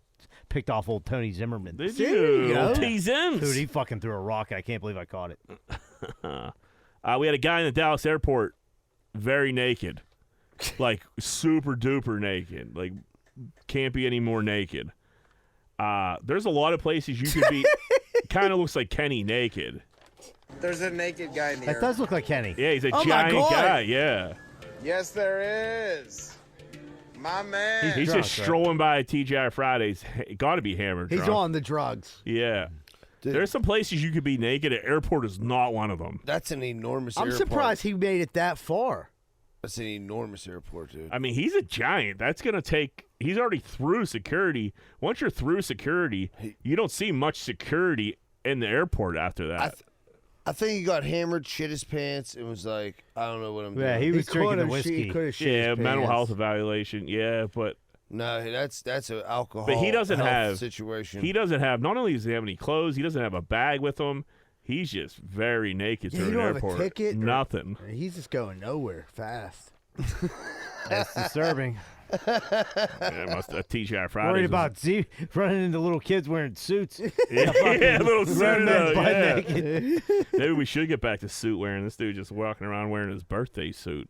picked off old Tony Zimmerman. Did There you? you go. Old T-Zims. Dude, he fucking threw a rock. I can't believe I caught it. We had a guy in the Dallas airport, very naked, like super duper naked, like can't be any more naked. There's a lot of places you could be. Kind of looks like Kenny naked. There's a naked guy in the That does look like Kenny. Yeah, he's a Oh my giant God. guy. Yeah. Yes, there is. My man. He's drunk, just right? strolling by TGI Fridays. Got to be hammered. He's drunk. on the drugs. Yeah. Dude. There's some places you could be naked. An airport is not one of them. That's an enormous I'm airport. surprised he made it that far. That's an enormous airport, dude. I mean, he's a giant. That's going to take – he's already through security. Once you're through security, you don't see much security in the airport after that. I think he got hammered, shit his pants, and was like, I don't know what I'm doing. Yeah, he was drinking the whiskey. Yeah, mental health evaluation. Yeah, but no, that's an alcohol. but he doesn't health have situation. He doesn't have. Not only does he have any clothes, he doesn't have a bag with him. He's just very naked Yeah, through you an don't airport. have a ticket. Nothing. He's just going nowhere fast. That's disturbing. Yeah, must TGI Fridays. Worried about running into little kids wearing suits. Yeah, little suit. Running in butt Yeah. naked. Maybe we should get back to suit wearing. This dude just walking around wearing his birthday suit.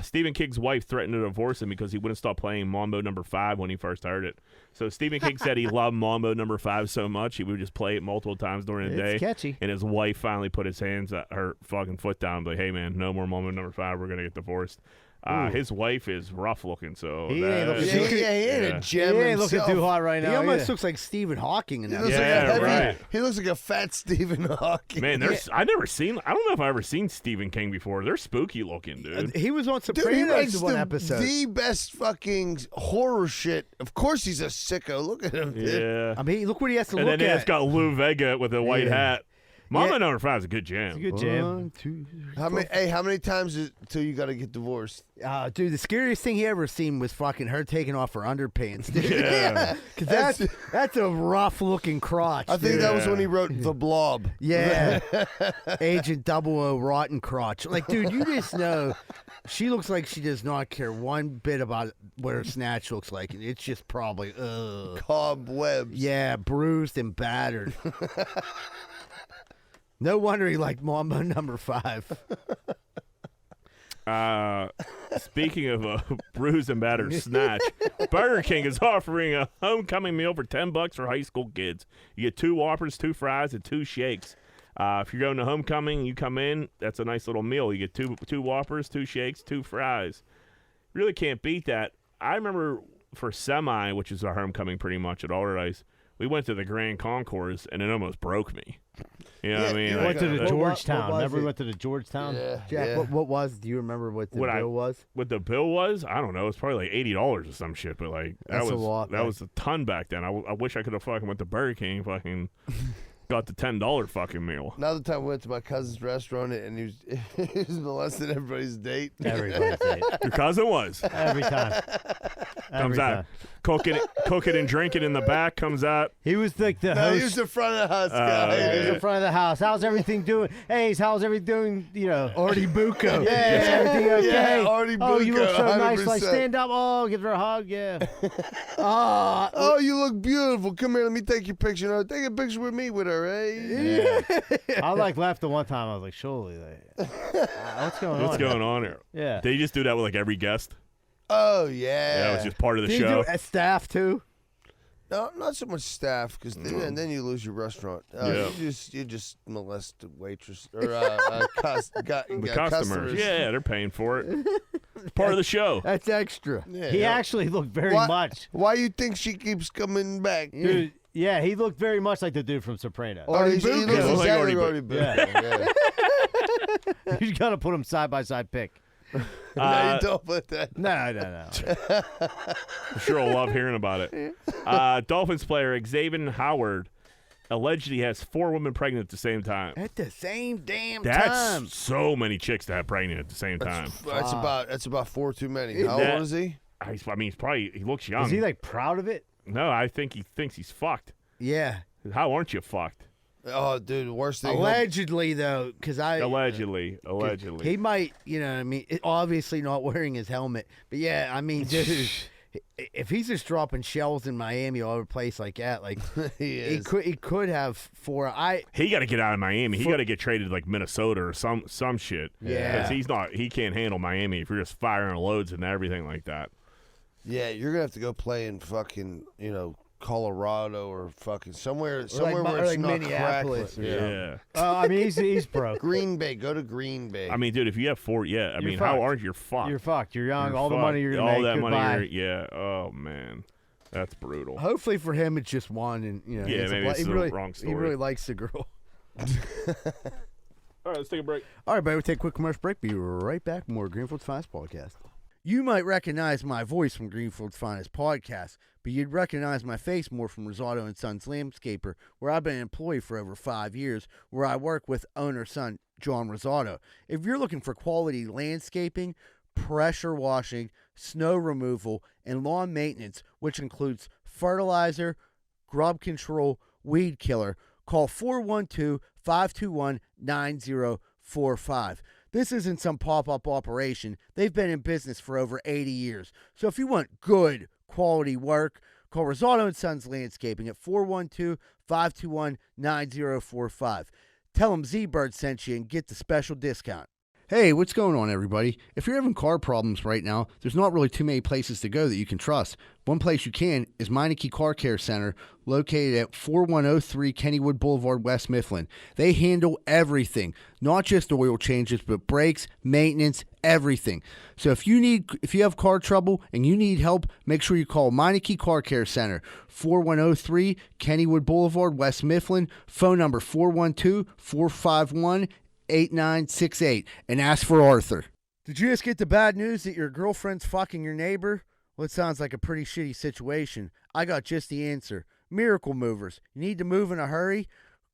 Stephen King's wife threatened to divorce him because he wouldn't stop playing Mambo No. 5 when he first heard it. So Stephen King said he loved Mambo No. 5 so much he would just play it multiple times during the day. It's catchy. And his wife finally put his hands at her fucking foot down, like, "Hey man, no more Mambo No. 5. We're gonna get divorced." His wife is rough looking, so He ain't looking he ain't a gem He ain't looking himself. too hot right now. He almost either. looks like Stephen Hawking in He that. looks like Yeah, a heavy, right. He looks like a fat Stephen Hawking. Man, I never seen. I don't know if I ever seen Stephen King before. They're spooky looking, dude. He was on Dude, he Sopranos writes in one episode. the best fucking horror shit. Of course he's a sicko. Look at him, dude. Yeah. I mean, look what he has to And look then at. it's got Lou Vega with a white Yeah. hat. Mama Yeah. No. 5 is a good jam. It's a good jam. 1, 2, 3, How many times till you got to get divorced? dude, the scariest thing he ever seen was fucking her taking off her underpants, dude. Yeah. Because that's a rough looking crotch. I think dude. that was when he wrote The Blob. Yeah. Agent 00 rotten crotch. Like, dude, you just know she looks like she does not care one bit about what her snatch looks like. It's just probably, Cobwebs. yeah, bruised and battered. No wonder he liked Mambo No. 5. Speaking of bruised and battered snatch, Burger King is offering a homecoming meal for $10 for high school kids. You get 2 Whoppers, 2 fries, and 2 shakes. If you're going to homecoming, you come in. That's a nice little meal. You get two Whoppers, 2 shakes, 2 fries. Really can't beat that. I remember for semi, which is our homecoming pretty much at Alderdice, we went to the Grand Concourse and it almost broke me. You know what I mean? We Like, went to the what Georgetown. was Remember we it? went to the Georgetown? Yeah. Jack, yeah. what was? Do you remember what the What bill was? What the bill was? I don't know. It's probably like $80 or some shit, but like that That's a was lot, that man. was a ton back then. I wish I could have fucking went to Burger King, fucking got the $10 fucking meal. Another time we went to my cousin's restaurant and he was molesting everybody's date. Everybody's date. Your cousin was Every time. comes Every out time. cooking and drinking in the back. Comes out. He was like the No, host. he was the front of the house guy. Yeah, he was yeah. in front of the house. How's everything doing? Hey, how's everything doing? You know, Artie Bucco. yeah, everything okay? Yeah, Artie Oh, you look Bucco, so nice. Like, 100%. stand up. Oh, give her a hug. Yeah. Oh, you look beautiful. Come here, let me take your picture. No, take a picture with me with her, eh? I like left the one time. I was like, surely, what's going on? What's going on here? Yeah. They just do that with like every guest. Oh, yeah. Yeah, it was just part of the Do you do show. it at staff too? No, not so much staff, because then you lose your restaurant. Yeah. You just molest the waitress or The customers. customers. Yeah, they're paying for it. It's part of the show. That's extra. Yeah. He actually looked very much. Why you think she keeps coming back? Dude, yeah, he looked very much like the dude from Sopranos. Oh, he looks Yeah, like exactly Artie like Yeah. yeah. You got to put him side by side pick. No, you don't put that. No. I'm sure I'll love hearing about it. Dolphins player Xavier Howard allegedly has 4 women pregnant at the same time. At the same damn That's time. so many chicks to have pregnant at the same time. That's about 4 too many. How That- old is he? I mean, he looks young. Is he like proud of it? No, I think he thinks he's fucked. Yeah. How aren't you fucked? Oh, dude, worst thing. Allegedly, though, because Allegedly. he might, you know what I mean, obviously not wearing his helmet. But, yeah, I mean, dude, if he's just dropping shells in Miami or a place like that, like, he could have 4. He got to get out of Miami. He got to get traded to, like Minnesota or some shit. Yeah. Because he can't handle Miami if you're just firing loads and everything like that. Yeah, you're gonna have to go play in fucking, Colorado or fucking somewhere like where it's like not Minneapolis. crackling. Yeah. I mean, he's broke. Green Bay, go to Green Bay. I mean, dude, if you have 4, I mean, how fucked. aren't you fucked? You're fucked. You're young. You're all the fucked. money you're gonna all make. that goodbye. money. Yeah. Oh man, that's brutal. Hopefully for him, it's just one, and Yeah, it's maybe it's he the really, wrong He story. really likes the girl. All right, let's take a break. All right, buddy, we'll take a quick commercial break. Be right back. More Greenfield's Finest Podcast. You might recognize my voice from Greenfield's Finest Podcast, but you'd recognize my face more from Rosado & Sons Landscaper, where I've been an employee for over 5 years, where I work with owner-son John Rosado. If you're looking for quality landscaping, pressure washing, snow removal, and lawn maintenance, which includes fertilizer, grub control, weed killer, call 412-521-9045. This isn't some pop-up operation. They've been in business for over 80 years. So if you want good quality work, call Rosado & Sons Landscaping at 412-521-9045. Tell them Z-Bird sent you and get the special discount. Hey, what's going on, everybody? If you're having car problems right now, there's not really too many places to go that you can trust. One place you can is Meineke Car Care Center, located at 4103 Kennywood Boulevard, West Mifflin. They handle everything, not just oil changes, but brakes, maintenance, everything. So if you have car trouble and you need help, make sure you call Meineke Car Care Center, 4103 Kennywood Boulevard, West Mifflin. Phone number 412-451-8968, and ask for Arthur. Did you just get the bad news that your girlfriend's fucking your neighbor? Well, it sounds like a pretty shitty situation. I got just the answer. Miracle Movers. You need to move in a hurry?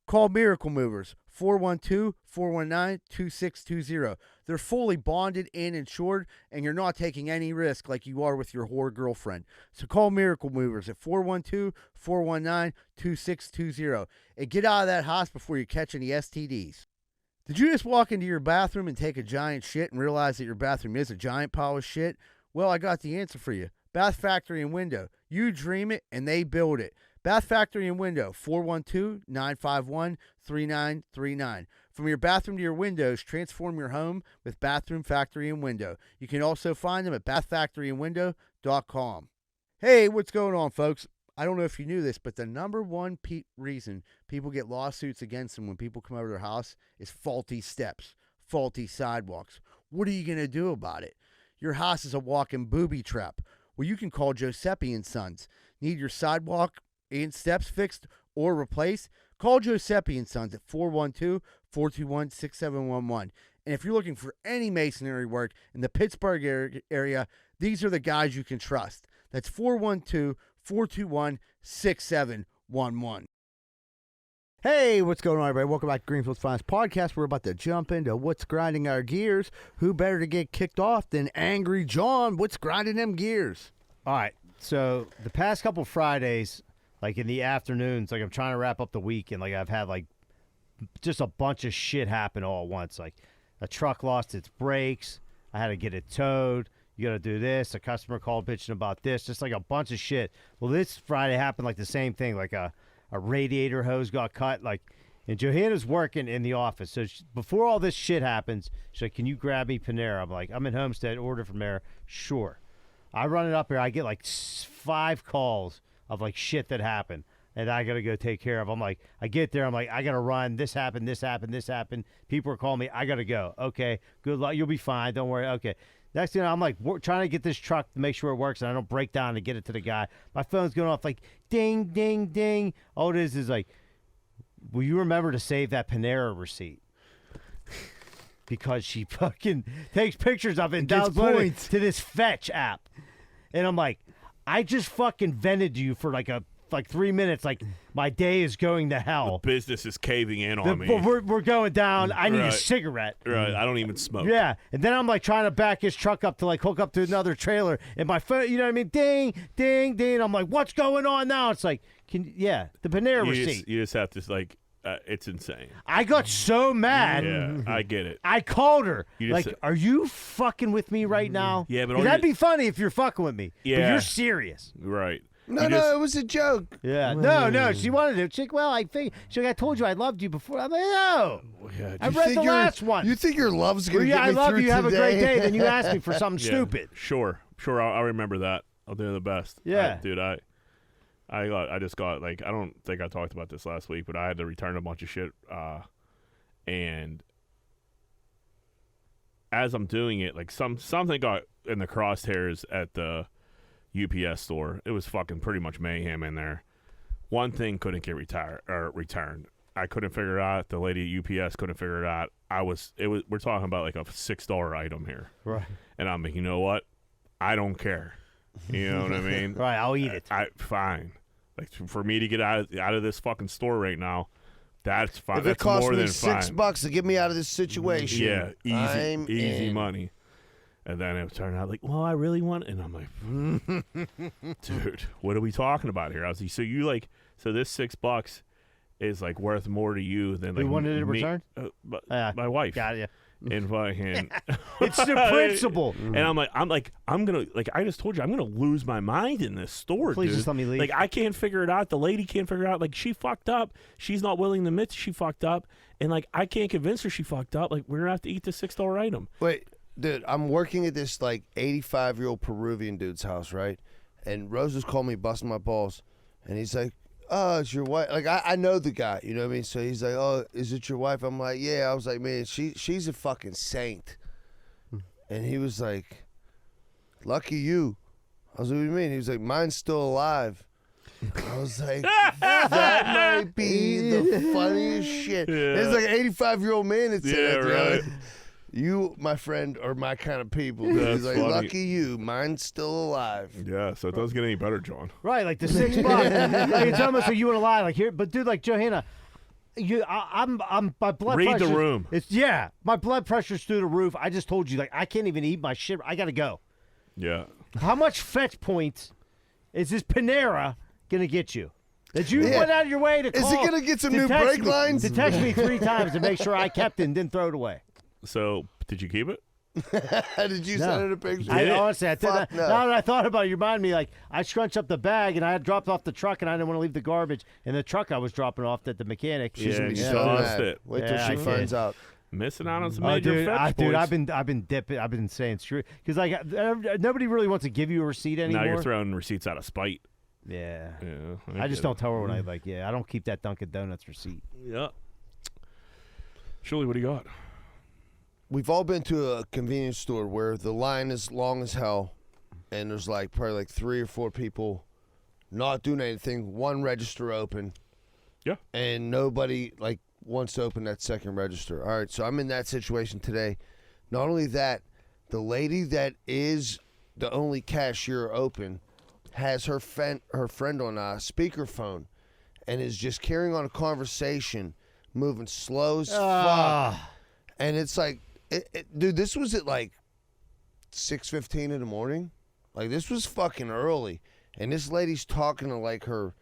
Call Miracle Movers, 412-419-2620. They're fully bonded and insured, and you're not taking any risk like you are with your whore girlfriend. So call Miracle Movers at 412-419-2620 and get out of that house before you catch any STDs. Did you just walk into your bathroom and take a giant shit and realize that your bathroom is a giant pile of shit? Well, I got the answer for you. Bath Factory and Window. You dream it, and they build it. Bath Factory and Window, 412-951-3939. From your bathroom to your windows, transform your home with Bathroom Factory and Window. You can also find them at bathfactoryandwindow.com. Hey, what's going on, folks? I don't know if you knew this, but the number one reason people get lawsuits against them when people come over their house is faulty steps, faulty sidewalks. What are you going to do about it? Your house is a walking booby trap. Well, you can call Giuseppe & Sons. Need your sidewalk and steps fixed or replaced? Call Giuseppe & Sons at 412-421-6711. And if you're looking for any masonry work in the Pittsburgh area, these are the guys you can trust. That's 412-421-6711. Hey, what's going on, everybody? Welcome back to Greenfield's Finest Podcast. We're about to jump into what's grinding our gears. Who better to get kicked off than Angry John? What's grinding them gears? All right. So the past couple Fridays, like in the afternoons, like I'm trying to wrap up the week, and like I've had like just a bunch of shit happen all at once. Like a truck lost its brakes. I had to get it towed. You got to do this. A customer called bitching about this. Just like a bunch of shit. Well, this Friday happened like the same thing. Like a radiator hose got cut. Like, and Johanna's working in the office. So before all this shit happens, she's like, "Can you grab me Panera?" I'm like, "I'm in Homestead. Order from there." Sure. I run it up here. I get like 5 calls of like shit that happened, and I got to go take care of. I'm like, I get there. I'm like, I got to run. This happened. This happened. This happened. People are calling me. I got to go. Okay. Good luck. You'll be fine. Don't worry. Okay. Next thing you know, I'm like trying to get this truck to make sure it works, and I don't break down to get it to the guy. My phone's going off like ding, ding, ding. All it is like, will you remember to save that Panera receipt? Because she fucking takes pictures of it and downloads it to this Fetch app. And I'm like, I just fucking vented you for like 3 minutes. Like, my day is going to hell. The business is caving in on me. We're going down. I need a Right. cigarette. Right. I don't even smoke. Yeah. And then I'm like trying to back his truck up to like hook up to another trailer. And my phone, you know what I mean? Ding, ding, ding. I'm like, what's going on now? It's like, the Panera receipt. You just have to like, it's insane. I got so mad. Yeah, I get it. I called her. You Like, just- are you fucking with me right now? Yeah, but 'Cause that'd be funny if you're fucking with me. But Yeah. you're serious. Right. No, it was a joke. Yeah. No. She wanted to. She's like, well, I think. She's like, I told you I loved you before. I'm like, no. I read the last one. You think your love's gonna get I me love through you. Have a great today? day. Then you ask me for something Yeah, stupid. Sure. I'll remember that. I'll do the best. Yeah. Dude, I I just got like I don't think I talked about this last week, but I had to return a bunch of shit, and as I'm doing it, like something got in the crosshairs at the UPS store. It was fucking pretty much mayhem in there. One thing couldn't get returned. I couldn't figure it out. The lady at UPS couldn't figure it out. We're talking about like a $6 item here. Right. And I'm like, you know what? I don't care. You know what I mean? Right, I'll eat it. Fine. Like for me to get out of this fucking store right now, that's fine. If that's it costs more me than $6 to get me out of this situation, yeah, I'm easy in. money. And then it turned out like, well, I really want, and I'm like, dude, what are we talking about here? I was like, so this $6 is like worth more to you than like Who wanted it me, returned? my wife. Got you. And fucking, It's the principle. And I'm gonna I just told you I'm gonna lose my mind in this store. Please dude. just let me leave. Like I can't figure it out. The lady can't figure it out. Like she fucked up. She's not willing to admit she fucked up, and like I can't convince her she fucked up. Like we're gonna have to eat the $6 item. Wait, dude, I'm working at this like 85-year-old Peruvian dude's house, right? And Rose was calling me busting my balls, and he's like, "Oh, it's your wife." Like I know the guy, you know what I mean? So he's like, "Oh, is it your wife?" I'm like, "Yeah." I was like, "Man, she's a fucking saint." And he was like, "Lucky you." I was like, "What do you mean?" He was like, "Mine's still alive." I was like, "That might be the funniest shit." Yeah. It's like an 85-year-old man that said Yeah, that. right. You, my friend, are my kind of people. Dude. That's He's like, funny. "Lucky you, mine's still alive." Yeah, so it doesn't get any better, John. Right, like the $6. Like it's almost like you want to lie. Like here, but dude, like Johanna, I'm my blood Read the pressure. room. My blood pressure's through the roof. I just told you, like I can't even eat my shit. I gotta go. Yeah. How much fetch points is this Panera gonna get you? That you Yeah. went out of your way to Is call? it gonna get some to new text brake me- lines? To text me 3 times to make sure I kept it and didn't throw it away. So did you keep it? Did you No. send her a picture? Honestly, I did Fuck not. no. Now that I thought about it, you reminded me, like, I scrunched up the bag and I had dropped off the truck and I didn't want to leave the garbage in the truck I was dropping off at the mechanic. She's gonna be you so lost mad. it. Wait till Yeah, she I finds did. out. Missing out on some Oh, major dude, fetch dude, points. I've been dipping. I've been saying screw because like nobody really wants to give you a receipt anymore. Now you're throwing receipts out of spite. Yeah. Yeah. I just don't tell her when I like. Yeah, I don't keep that Dunkin' Donuts receipt. Yeah. Shirley, what do you got? We've all been to a convenience store where the line is long as hell, and there's like probably like 3 or 4 people not doing anything. One register open. Yeah. And nobody like wants to open that second register. All right, so I'm in that situation today. Not only that, the lady that is the only cashier open has her friend on a speakerphone and is just carrying on a conversation, moving slow as fuck. And it's like, dude, this was at like 6:15 in the morning. Like this was fucking early, and this lady's talking to like her.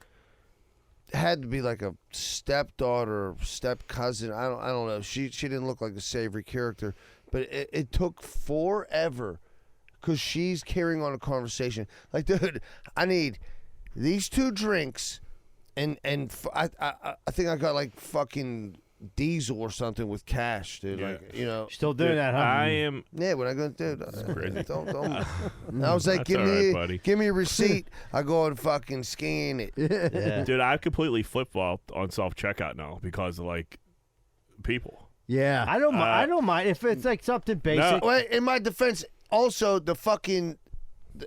Had to be like a stepdaughter, or step cousin. I don't know. She didn't look like a savory character, but it took forever because she's carrying on a conversation. Like, dude, I need these 2 drinks, and I think I got like fucking diesel or something with cash, dude. Yeah. Like, you know, Still doing that, huh? I am. yeah, when I go, dude, crazy. don't. I was like, That's give all me, right, buddy. give me a receipt. I go and fucking scan it. Yeah. Dude, I've completely flip-flopped on self-checkout now because of, like, people. Yeah. I don't mind. I don't mind if it's like something basic. Wait, in my defense, also the fucking.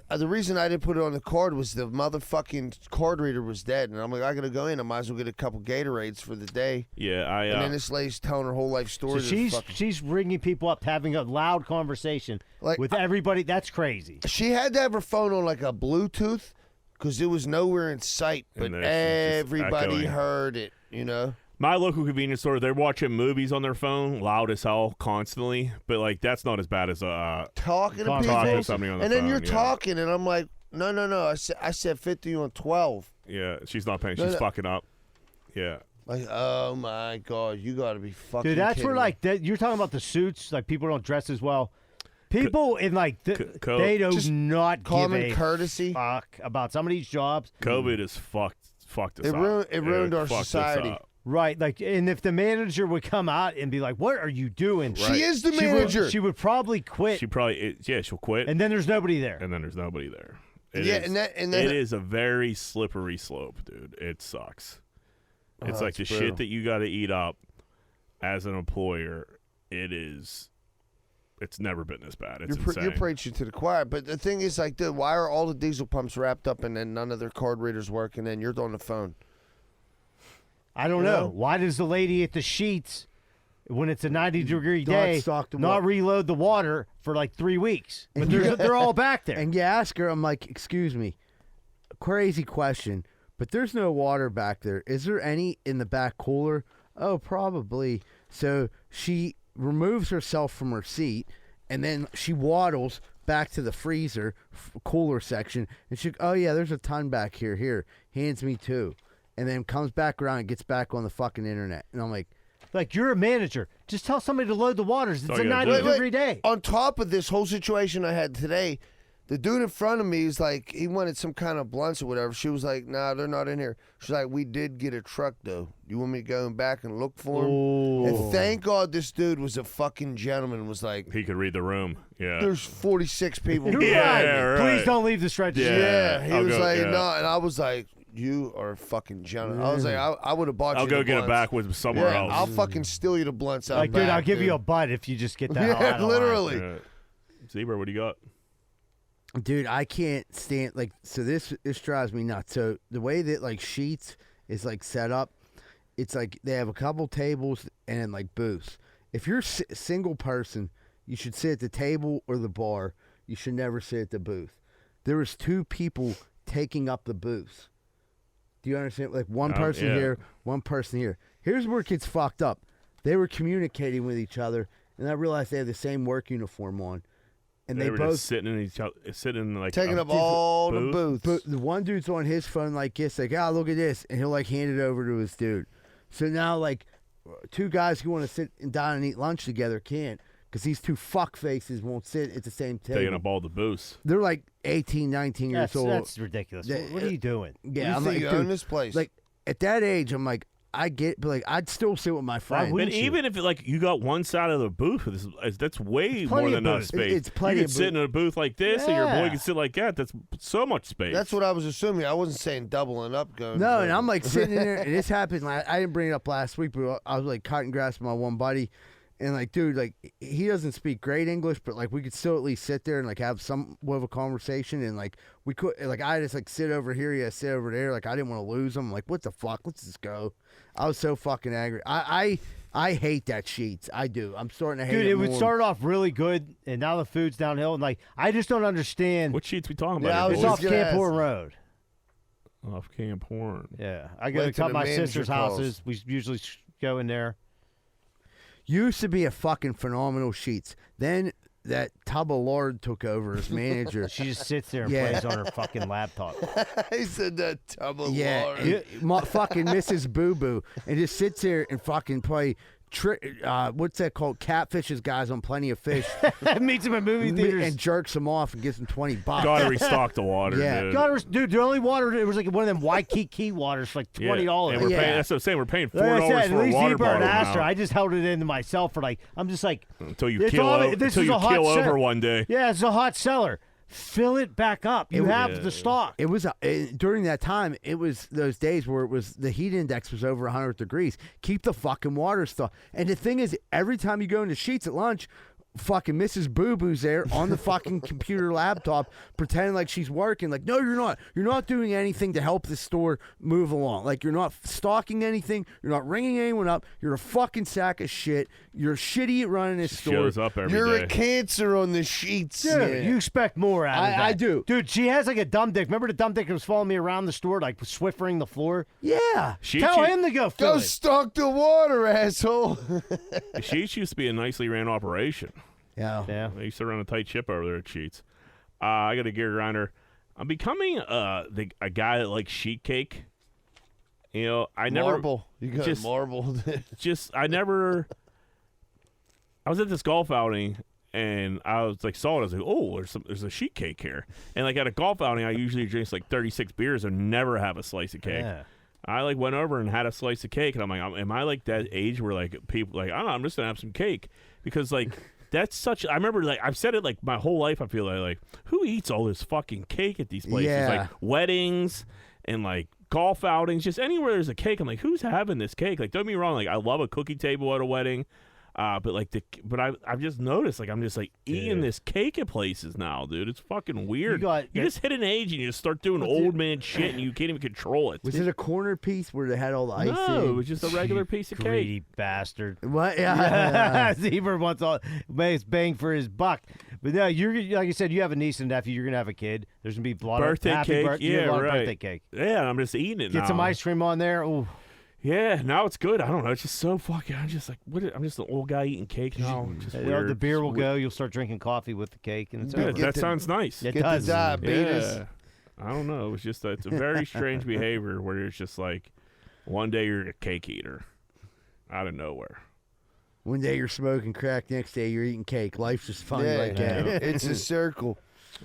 The reason I didn't put it on the card was the motherfucking card reader was dead, and I'm like, I gotta go in. I might as well get a couple Gatorades for the day. Yeah, And then this lady's telling her whole life story. So to the fucking- she's ringing people up, having a loud conversation Like, with everybody. That's crazy. She had to have her phone on like a Bluetooth because it was nowhere in sight, but And there's just everybody echoing. heard it. You know. My local convenience store, they're watching movies on their phone, loud as hell, constantly. But, like, that's not as bad as Talking to talking people, to somebody on the and then phone, you're yeah. talking, and I'm like, no. I said 50 on 12. Yeah, she's not paying. No, She's no. fucking up. Yeah. Like, oh my god, you got to be fucking. Dude, that's kidding where me. like you're talking about the suits. Like people don't dress as well. People in like they do Just not common give a courtesy fuck about some of these jobs. COVID has fucked us It up. ruined our fucked us society. up. Right, like, and if the manager would come out and be like, "What are you doing?" She is the manager. She would probably quit, She probably, she'll quit. and then there's nobody there. And then there's nobody there. It is. And it is a very slippery slope, dude. It sucks. It's like the shit that you got to eat up as an employer. It's never been this bad. It's insane. You're preaching to the choir. But the thing is, like, dude, why are all the diesel pumps wrapped up and then none of their card readers work and then you're on the phone? I don't know. Why does the lady at the sheets, when it's a 90-degree day, not reload the water for like 3 weeks? But they're all back there. And you ask her, I'm like, excuse me, crazy question, but there's no water back there. Is there any in the back cooler? Oh, probably. So she removes herself from her seat, and then she waddles back to the freezer cooler section, and she, oh yeah, there's a ton back here. Here, hands me 2, and then comes back around and gets back on the fucking internet, and I'm like, you're a manager. Just tell somebody to load the waters. It's a 90-degree day. On top of this whole situation I had today, the dude in front of me is like, he wanted some kind of blunts or whatever. She was like, nah, they're not in here. She's like, we did get a truck, though. You want me to go back and look for them? Ooh. And thank God this dude was a fucking gentleman. Was like, he could read the room. Yeah. There's 46 people. Right. Please don't leave this register. Yeah. He was like, no. And I was like, you are a fucking gentleman. I was like, I would have bought you I'll go get it back with somewhere else. I'll fucking steal you the blunts out dude, I'll give you a butt if you just get that hell out of literally. line. Zebra, what do you got? dude, I can't stand, like, so this drives me nuts. So the way that, like, Sheets is, like, set up, it's like they have a couple tables and, like, booths. If you're a single person, you should sit at the table or the bar. You should never sit at the booth. There was 2 people taking up the booths. Do you understand? Like, one person here, one person here. Here's where it gets fucked up. They were communicating with each other, and I realized they had the same work uniform on. And they were both just sitting in each other, sitting like taking up all the booths. But the one dude's on his phone like this, like, look at this, and he'll like hand it over to his dude. So now like 2 guys who want to sit and down and eat lunch together can't, because these 2 fuck faces won't sit at the same table. Taking up all the booths. They're like 18, 19 years old. That's ridiculous. What are you doing? Yeah, I'm like, you own this place. Like at that age, I'm like, I get, but like I'd still sit with my friends. But even if like you got one side of the booth, that's way more than enough space. It's plenty. You could sit in a booth like this, and your boy can sit like that. That's so much space. That's what I was assuming. I wasn't saying doubling up. Going no, and I'm like sitting in there, and this happened. Like, I didn't bring it up last week, but I was like cutting grass with my one buddy, and like, dude, like he doesn't speak great English, but like we could still at least sit there and like have some of a conversation, and like we could, like I just like sit over here, yeah, sit over there. Like I didn't want to lose him. I'm like, what the fuck? Let's just go. I was so fucking angry. I hate that Sheets. I do. I'm starting to hate it. Dude, it would more. start off really good, and now the food's downhill. And like, I just don't understand. What Sheets we talking Yeah, about? it's off Camp Horn Road. Off Camp Horn. Yeah, I go to a couple of my sister's houses. We usually go in there. Used to be a fucking phenomenal Sheets. Then that tub of lard took over as manager. She just sits there and plays on her fucking laptop. He said that tub of lard. Yeah, fucking Mrs. Boo Boo, and just sits there and fucking play. What's that called? Catfishes guys on Plenty of Fish. Meets him at movie theaters and jerks them off and gives them $20. Gotta restock the water. Yeah, dude. The only water, it was like one of them Waikiki waters for like $20. And we're paying. That's what I'm saying. We're paying $4 for a water bottle now. I just held it into myself for like. I'm just like until you kill over one day. Yeah, it's a hot cellar. Fill it back up. You have the stock. It was during that time. It was those days where it was the heat index was over 100 degrees. Keep the fucking water stuff. And the thing is, every time you go into Sheets at lunch, fucking Mrs. Boo Boo's there on the fucking computer laptop pretending like she's working. Like, no, you're not. You're not doing anything to help the store move along. Like, you're not stocking anything. You're not ringing anyone up. You're a fucking sack of shit. You're shitty at running this store. Shows up every You're day. a cancer on the Sheets. Dude, you expect more out of that. I do. Dude, she has like a dumb dick. Remember the dumb dick that was following me around the store, like swiffering the floor? Yeah. Tell him to go fill Go it. stock the water, asshole. Sheets used to be a nicely ran operation. Yeah. They used to run a tight ship over there at Sheets. I got a gear grinder. I'm becoming a guy that likes sheet cake. You know, I never Marble. You got marble. I was at this golf outing and I was like, saw it. I was like, oh, there's a sheet cake here. And like at a golf outing, I usually drink like 36 beers and never have a slice of cake. Yeah. I like went over and had a slice of cake, and I'm like, am I like that age where like people like, I don't know, I'm just gonna have some cake because like that's such. I remember, like, I've said it like my whole life. I feel like who eats all this fucking cake at these places? Yeah. Like weddings and like golf outings, just anywhere there's a cake. I'm like, who's having this cake? Like, don't get me wrong. Like, I love a cookie table at a wedding. But I've just noticed, like, I'm just like eating this cake at places now, dude. It's fucking weird. You just hit an age and you just start doing old man shit and you can't even control it. Was it a corner piece where they had all the icing? No, it was just a regular piece of Greedy cake. bastard. What? Yeah. Zebra wants all bang for his buck. But no, you're like you said, you have a niece and nephew. You're gonna have a kid. There's gonna be blood. Birthday cake, birthday cake. Yeah, I'm just eating it now. Get some ice cream on there. Ooh. Yeah, now it's good. I don't know. It's just so fucking. I'm just like, I'm just an old guy eating cake now. Just weird. The beer will go. You'll start drinking coffee with the cake, and it's over. That sounds nice. It does. Diabetes. Yeah. I don't know. It's just it's a very strange behavior where it's just like, one day you're a cake eater, out of nowhere. One day you're smoking crack, next day you're eating cake. Life's just funny like that. It's a circle.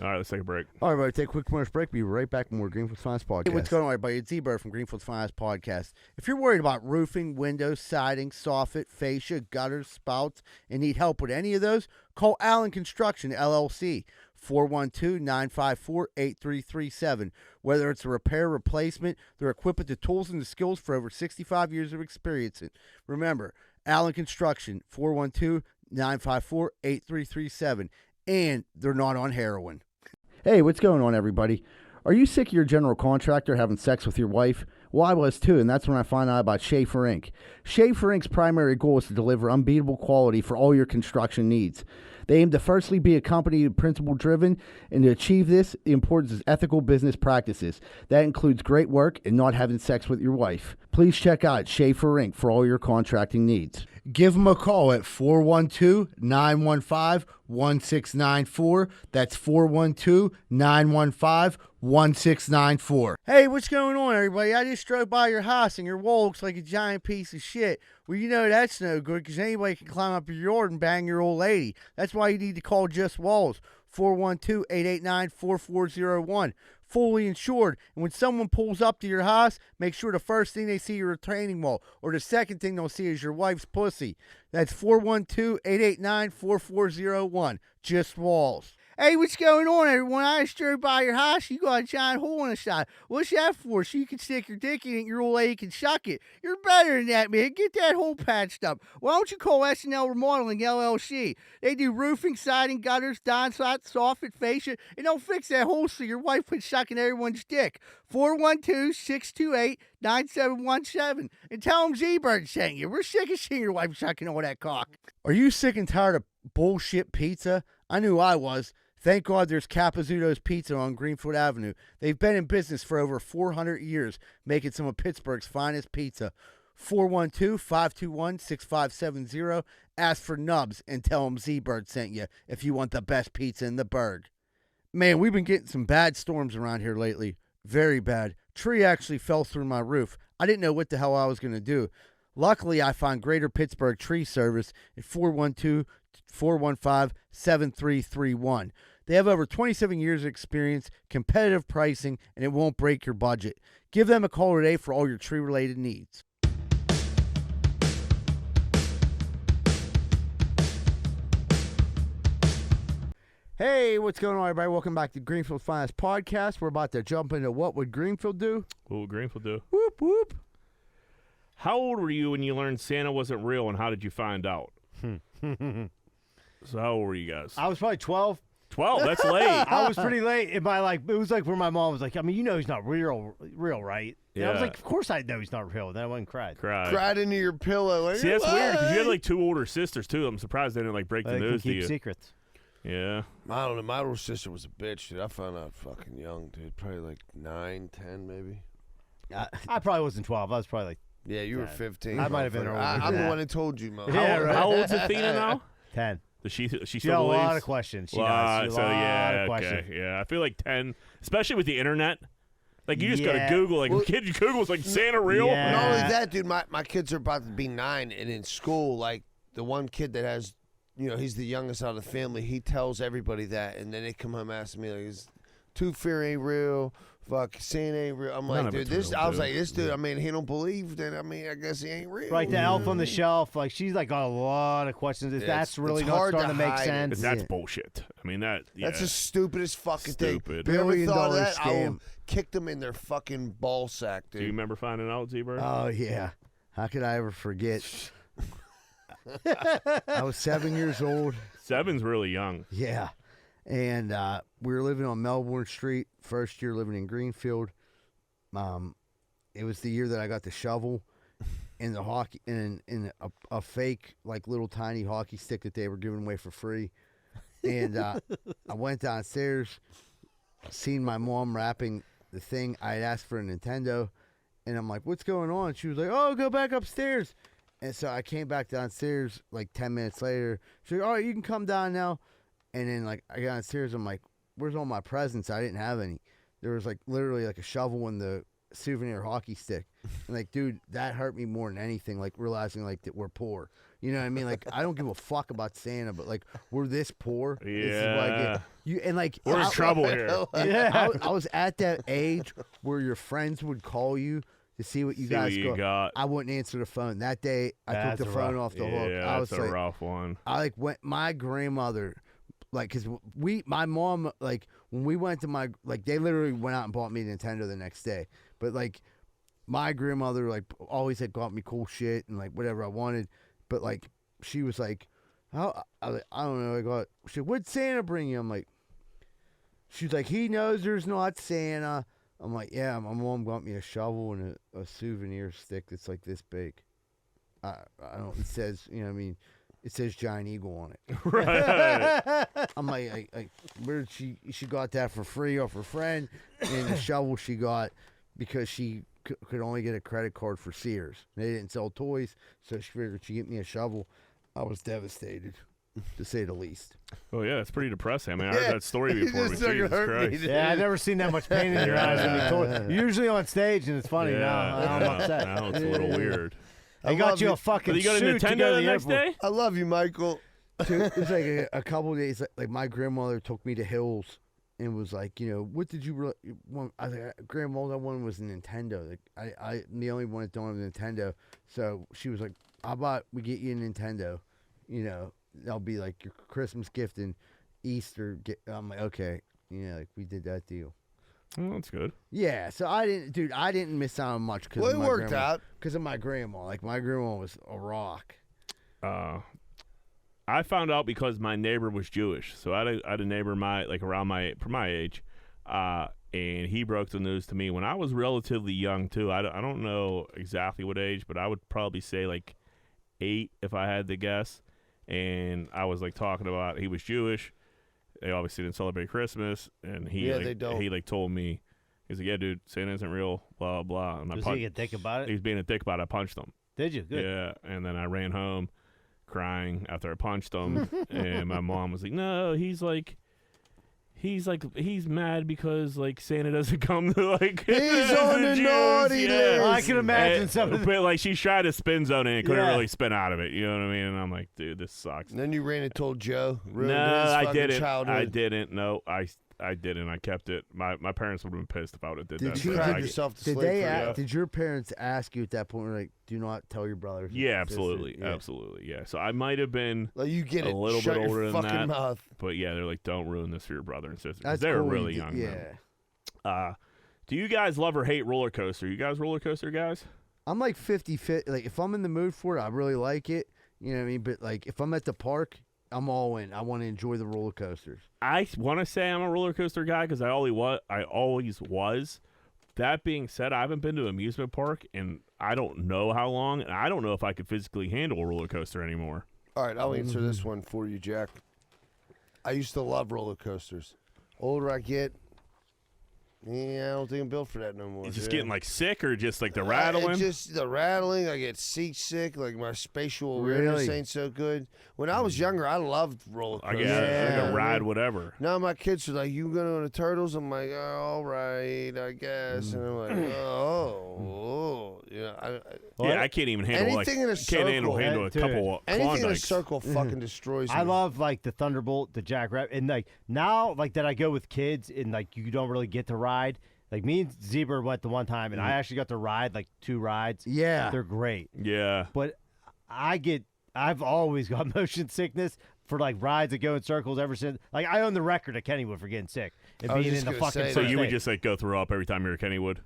All right, let's take a break. All right, everybody, take a quick commercial break. Be right back with more Greenfield's Finest Podcast. Hey, what's going on, everybody? It's Z-Bird from Greenfield's Finest Podcast. If you're worried about roofing, windows, siding, soffit, fascia, gutters, spouts, and need help with any of those, call Allen Construction, LLC, 412-954-8337. Whether it's a repair, replacement, they're equipped with the tools and the skills for over 65 years of experience. Remember, Allen Construction, 412-954-8337. And they're not on heroin. Hey, what's going on, everybody? Are you sick of your general contractor having sex with your wife? Well, I was too, and that's when I found out about Schaefer Inc. Schaefer Inc.'s primary goal is to deliver unbeatable quality for all your construction needs. They aim to firstly be a company principle-driven, and to achieve this, the importance is ethical business practices. That includes great work and not having sex with your wife. Please check out Schaefer Inc. for all your contracting needs. Give them a call at 412-915-1694. That's 412-915-1694. Hey, what's going on, everybody? I just drove by your house, and your wall looks like a giant piece of shit. Well, you know that's no good, because anybody can climb up your yard and bang your old lady. That's why you need to call Just Walls, 412-889-4401. Fully insured, and when someone pulls up to your house, make sure the first thing they see is your retaining wall, or the second thing they'll see is your wife's pussy. That's 412-889-4401. Just Walls. Hey, what's going on, everyone? I just drove by your house. You got a giant hole in the side. What's that for? So you can stick your dick in it and your old lady can suck it. You're better than that, man. Get that hole patched up. Why don't you call SNL Remodeling LLC? They do roofing, siding, gutters, downspouts, soffit, fascia, and they'll fix that hole so your wife quits sucking everyone's dick. 412-628-9717. And tell them Z-Bird sent you. We're sick of seeing your wife sucking all that cock. Are you sick and tired of bullshit pizza? I knew I was. Thank God there's Capizzuto's Pizza on Greenfield Avenue. They've been in business for over 400 years, making some of Pittsburgh's finest pizza. 412-521-6570. Ask for Nubs and tell them Z-Bird sent you if you want the best pizza in the burg. Man, we've been getting some bad storms around here lately. Very bad. Tree actually fell through my roof. I didn't know what the hell I was going to do. Luckily, I found Greater Pittsburgh Tree Service at 412-415-7331. They have over 27 years of experience, competitive pricing, and it won't break your budget. Give them a call today for all your tree-related needs. Hey, what's going on, everybody? Welcome back to Greenfield's Finest Podcast. We're about to jump into What Would Greenfield Do? What would Greenfield do? Whoop, whoop. How old were you when you learned Santa wasn't real, and how did you find out? So how old were you guys? I was probably 12. 12? That's late. I was pretty late. It was like where my mom was like, I mean, you know he's not real, right? And I was like, of course I know he's not real. Then I went and cried. Cried into your pillow. Like, see, that's weird, because you had like two older sisters, too. I'm surprised they didn't like break the news to you. Keep secrets. Yeah. I don't know. My older sister was a bitch, dude. I found out fucking young, dude. Probably like 9, 10, maybe. I probably wasn't 12. I was probably like, yeah, you were 15. I might have been older. I'm the one that told you, Mo. Yeah, right. How old's Athena now? 10. Does she still She believes? a lot of questions. She does. So yeah, of questions. okay, yeah. I feel like 10, especially with the internet. Like you just gotta Yeah. Google. Like kid, you Google's like Santa real. Yeah. Not only that, dude. My kids are about to be 9, and in school, like the one kid that has, you know, he's the youngest out of the family. He tells everybody that, and then they come home asking me like, Tooth Fairy ain't real. Fuck, Santa ain't real. I'm None like, of dude, it's this. real, I was dude. like, this dude. I mean, he don't believe. Then I mean, I guess he ain't real. Right, the elf on the shelf. Like she's like got a lot of questions. If that's really it's not hard starting to make hide it. sense. That's bullshit. I mean, that's the stupidest fucking thing. Stupid. If you ever thought of $1 that, I will scam. kick them in their fucking ball sack, dude. Do you remember finding out, Z-Bird? Oh yeah. How could I ever forget? I was 7 years old. 7's really young. Yeah. And we were living on Melbourne Street, first year living in Greenfield. It was the year that I got the shovel and the hockey and a fake like little tiny hockey stick that they were giving away for free. And I went downstairs, seen my mom wrapping the thing. I had asked for a Nintendo, and I'm like, "What's going on?" She was like, "Oh, go back upstairs." And so I came back downstairs like 10 minutes later. She's like, "All right, you can come down now." And then like I got downstairs, I'm like, "Where's all my presents?" I didn't have any. There was like literally like a shovel and the souvenir hockey stick. And like, dude, that hurt me more than anything. Like realizing like that we're poor. You know what I mean? Like I don't give a fuck about Santa, but like we're this poor. Yeah. This is what I get. You and like We're in trouble here. Yeah. I was at that age where your friends would call you to see what you See guys what you got. I wouldn't answer the phone. That day I That's took the a phone rough- off the hook. Yeah, I was that's a like, rough one. I like went my grandmother, like, cause my mom, like when we went to my, like they literally went out and bought me Nintendo the next day. But like my grandmother, like always had got me cool shit and like whatever I wanted. But like she was like, I don't know. I got, she said, "What'd Santa bring you?" I'm like, she's like, "He knows there's not Santa." I'm like, "Yeah, my mom got me a shovel and a souvenir stick that's like this big." I don't. It says, you know what I mean. It says Giant Eagle on it. Right. I'm like, where did she got that for free off her friend, and the shovel she got because she could only get a credit card for Sears. They didn't sell toys, so she figured she'd get me a shovel. I was devastated, to say the least. Oh yeah, it's pretty depressing. I mean, I heard that story before. just But took Jesus hurt me, Christ. dude. Yeah, I've never seen that much pain in your eyes when you told. Usually on stage, and it's funny. Now I'm upset. Now it's a little weird. They got you a fucking Did you go to suit to Nintendo go to the the next airport. day? I love you, Michael. Dude, it was like a couple of days. Like my grandmother took me to Hills and was like, you know, what did you really want? I was like, Grandma, all I wanted was a Nintendo. Like I'm the only one that don't have a Nintendo. So she was like, how about we get you a Nintendo? You know, that'll be like your Christmas gift and Easter. I'm like, okay, like we did that deal. Oh, that's good. Yeah, so I didn't miss out on much because Well, it worked out. because of my grandma. Like my grandma was a rock. I found out because my neighbor was Jewish. So I had a neighbor around my age, and he broke the news to me when I was relatively young too. I don't know exactly what age, but I would probably say like 8 if I had to guess. And I was like talking about he was Jewish. They obviously didn't celebrate Christmas, and they don't. He told me, he's like, "Yeah, dude, Santa isn't real." Blah blah. And Was he a dick about it? He was being a dick about it. I punched him. Did you? Good. Yeah, and then I ran home crying after I punched him, and my mom was like, "No, he's mad because like Santa doesn't come to like He's on the Jews." naughty list. I can imagine something. But like she tried to spin zone it and couldn't Yeah. really spin out of it. You know what I mean? And I'm like, dude, this sucks. And then you ran and told Joe. Ruined No, his I fucking didn't. Childhood. I didn't. No, I didn't. I kept it. My parents would have been pissed if I would have did that. Did you but I- cried yourself to Did sleep they? for you. Did your parents ask you at that point? Like, do not tell your brothers. and Yeah, sisters? absolutely, Yeah. absolutely. Yeah. So I might have been Like you get a it. little Shut bit your older than fucking that. mouth. But yeah, they're like, don't ruin this for your brother and sister. 'cause That's they were cool really you young. did- then. Yeah. Do you guys love or hate roller coaster? You guys roller coaster guys? I'm like 50-50. Like if I'm in the mood for it, I really like it. You know what I mean? But like if I'm at the park, I'm all in. I want to enjoy the roller coasters. I want to say I'm a roller coaster guy because I always was. That being said, I haven't been to an amusement park in I don't know how long, and I don't know if I could physically handle a roller coaster anymore. All right, I'll answer this one for you, Jack. I used to love roller coasters. Older I get, Yeah, I don't think I'm built for that no more. It's just dude. getting like sick or just like the rattling? It's just the rattling. I get seasick. Like my spatial awareness ain't so good. When I was younger, I loved roller I coasters. guess I could ride whatever. Now my kids are like, "You going on the turtles?" I'm like, "Oh, all right, I guess." And I'm like, "Oh, yeah." I can't even handle anything in a circle. Can't handle a couple of anything in a Klondikes. circle fucking destroys me. I love like the Thunderbolt, the Jackrabbit, and like now like that I go with kids and like you don't really get to ride. Like me and Zebra went the one time and I actually got to ride like 2 rides. Yeah, they're great. Yeah, but I've always got motion sickness for like rides that go in circles ever since. Like I own the record at Kennywood for getting sick and being in the fucking. So you would just like go throw up every time you're at Kennywood?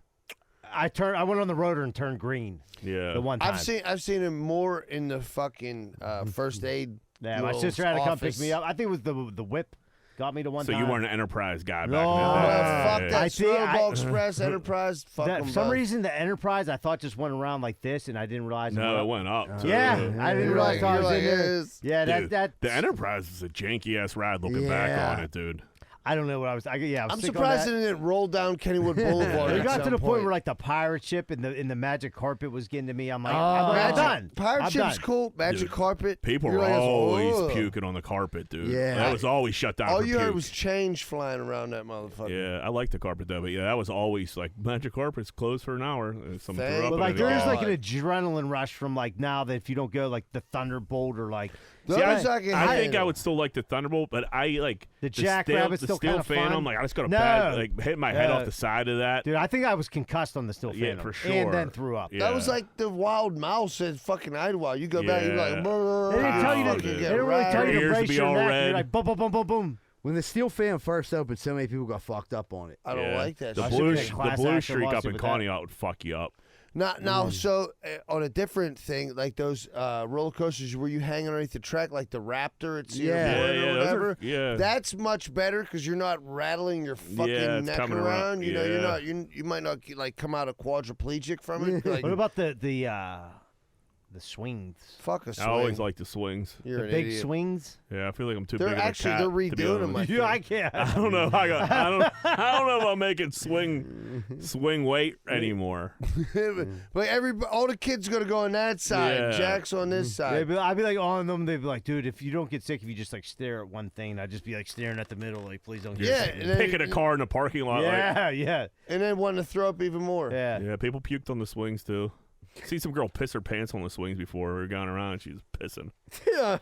I went on the rotor and turned green. Yeah, the one time. I've seen him more in the fucking first aid. Yeah, my sister had to come pick me up. I think it was the whip got me to one time. So you weren't an Enterprise guy back No, in the day. Fuck that Snowball Express Enterprise. Fuck For them some both. reason, the Enterprise I thought just went around like this, and I didn't realize. No, it went up. Yeah, I didn't realize I was in there. Yeah, Dude, that the Enterprise is a janky ass ride. Looking back on it, dude. I don't know what I was. I'm surprised it didn't roll down Kennywood Boulevard. We got at to the some point where like the pirate ship and the magic carpet was getting to me. I'm like, I'm Magic- done. Pirate I'm ship's done. cool. Magic carpet. People You're were like, always "Ugh." puking on the carpet, dude. Yeah. That was always shut down. All for you heard puke. was change flying around that motherfucker. Yeah, I like the carpet though, but yeah, that was always like magic carpet's closed for an hour. Someone threw up But in like it. there's like an adrenaline rush from like now that if you don't go like the Thunderbolt or like. See, I think I would still like the Thunderbolt, but I like The Jackrabbit's still Steel kinda Phantom. fun. Like I just got a No. bad, like hit my head off the side of that. Dude, I think I was concussed on the Steel Yeah, Phantom. for sure. And then threw up. That was like the wild mouse at fucking Idlewild. You go back, you're like, They didn't tell you to. They didn't really tell you to brace your neck. You're like boom, boom, boom, boom, boom. When the Steel Fan first opened, so many people got fucked up on it. I don't like that The shit. blue streak up in Conneaut would fuck you up. Now, so on a different thing, like those roller coasters where you hang underneath the track, like the Raptor at Cedar Yeah. Point Yeah, or those are- whatever. yeah. That's much better because you're not rattling your fucking it's neck coming around. around. You know, you're Yeah. not. You might not like come out a quadriplegic from it. Like, What about the swings? Fuck a I swing. always like the swings. You're The an big idiot. swings? Yeah, I feel like I'm too They're big of a actually- cat they're to be redoing able to- them, I Yeah, I can't. I don't know. I don't know if I'm making swing weight anymore. But all the kids gonna go on that side. Yeah. Jack's on this side. I'd be like on them. They'd be like, dude, if you don't get sick, if you just like stare at one thing, I'd just be like staring at the middle, like, please don't get Yeah, sick. and then- Picking a car in the parking lot. Yeah, like, yeah. And then wanting to throw up even more. Yeah. Yeah, people puked on the swings too. See some girl piss her pants on the swings before. We were going around and she was pissing. Yeah.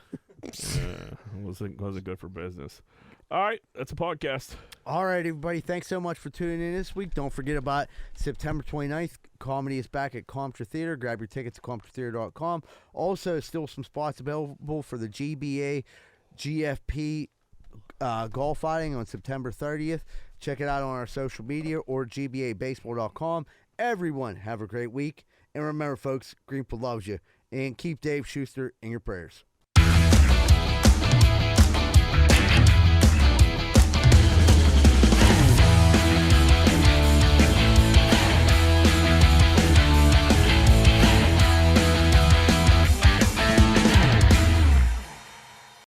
Wasn't good for business. All right, that's a podcast. All right, everybody. Thanks so much for tuning in this week. Don't forget about September 29th. Comedy is back at Comtra Theater. Grab your tickets at ComtraTheater.com. Also, still some spots available for the GBA GFP golf outing on September 30th. Check it out on our social media or gbabaseball.com. Everyone, have a great week. And remember, folks, Greenfield loves you. And keep Dave Schuster in your prayers.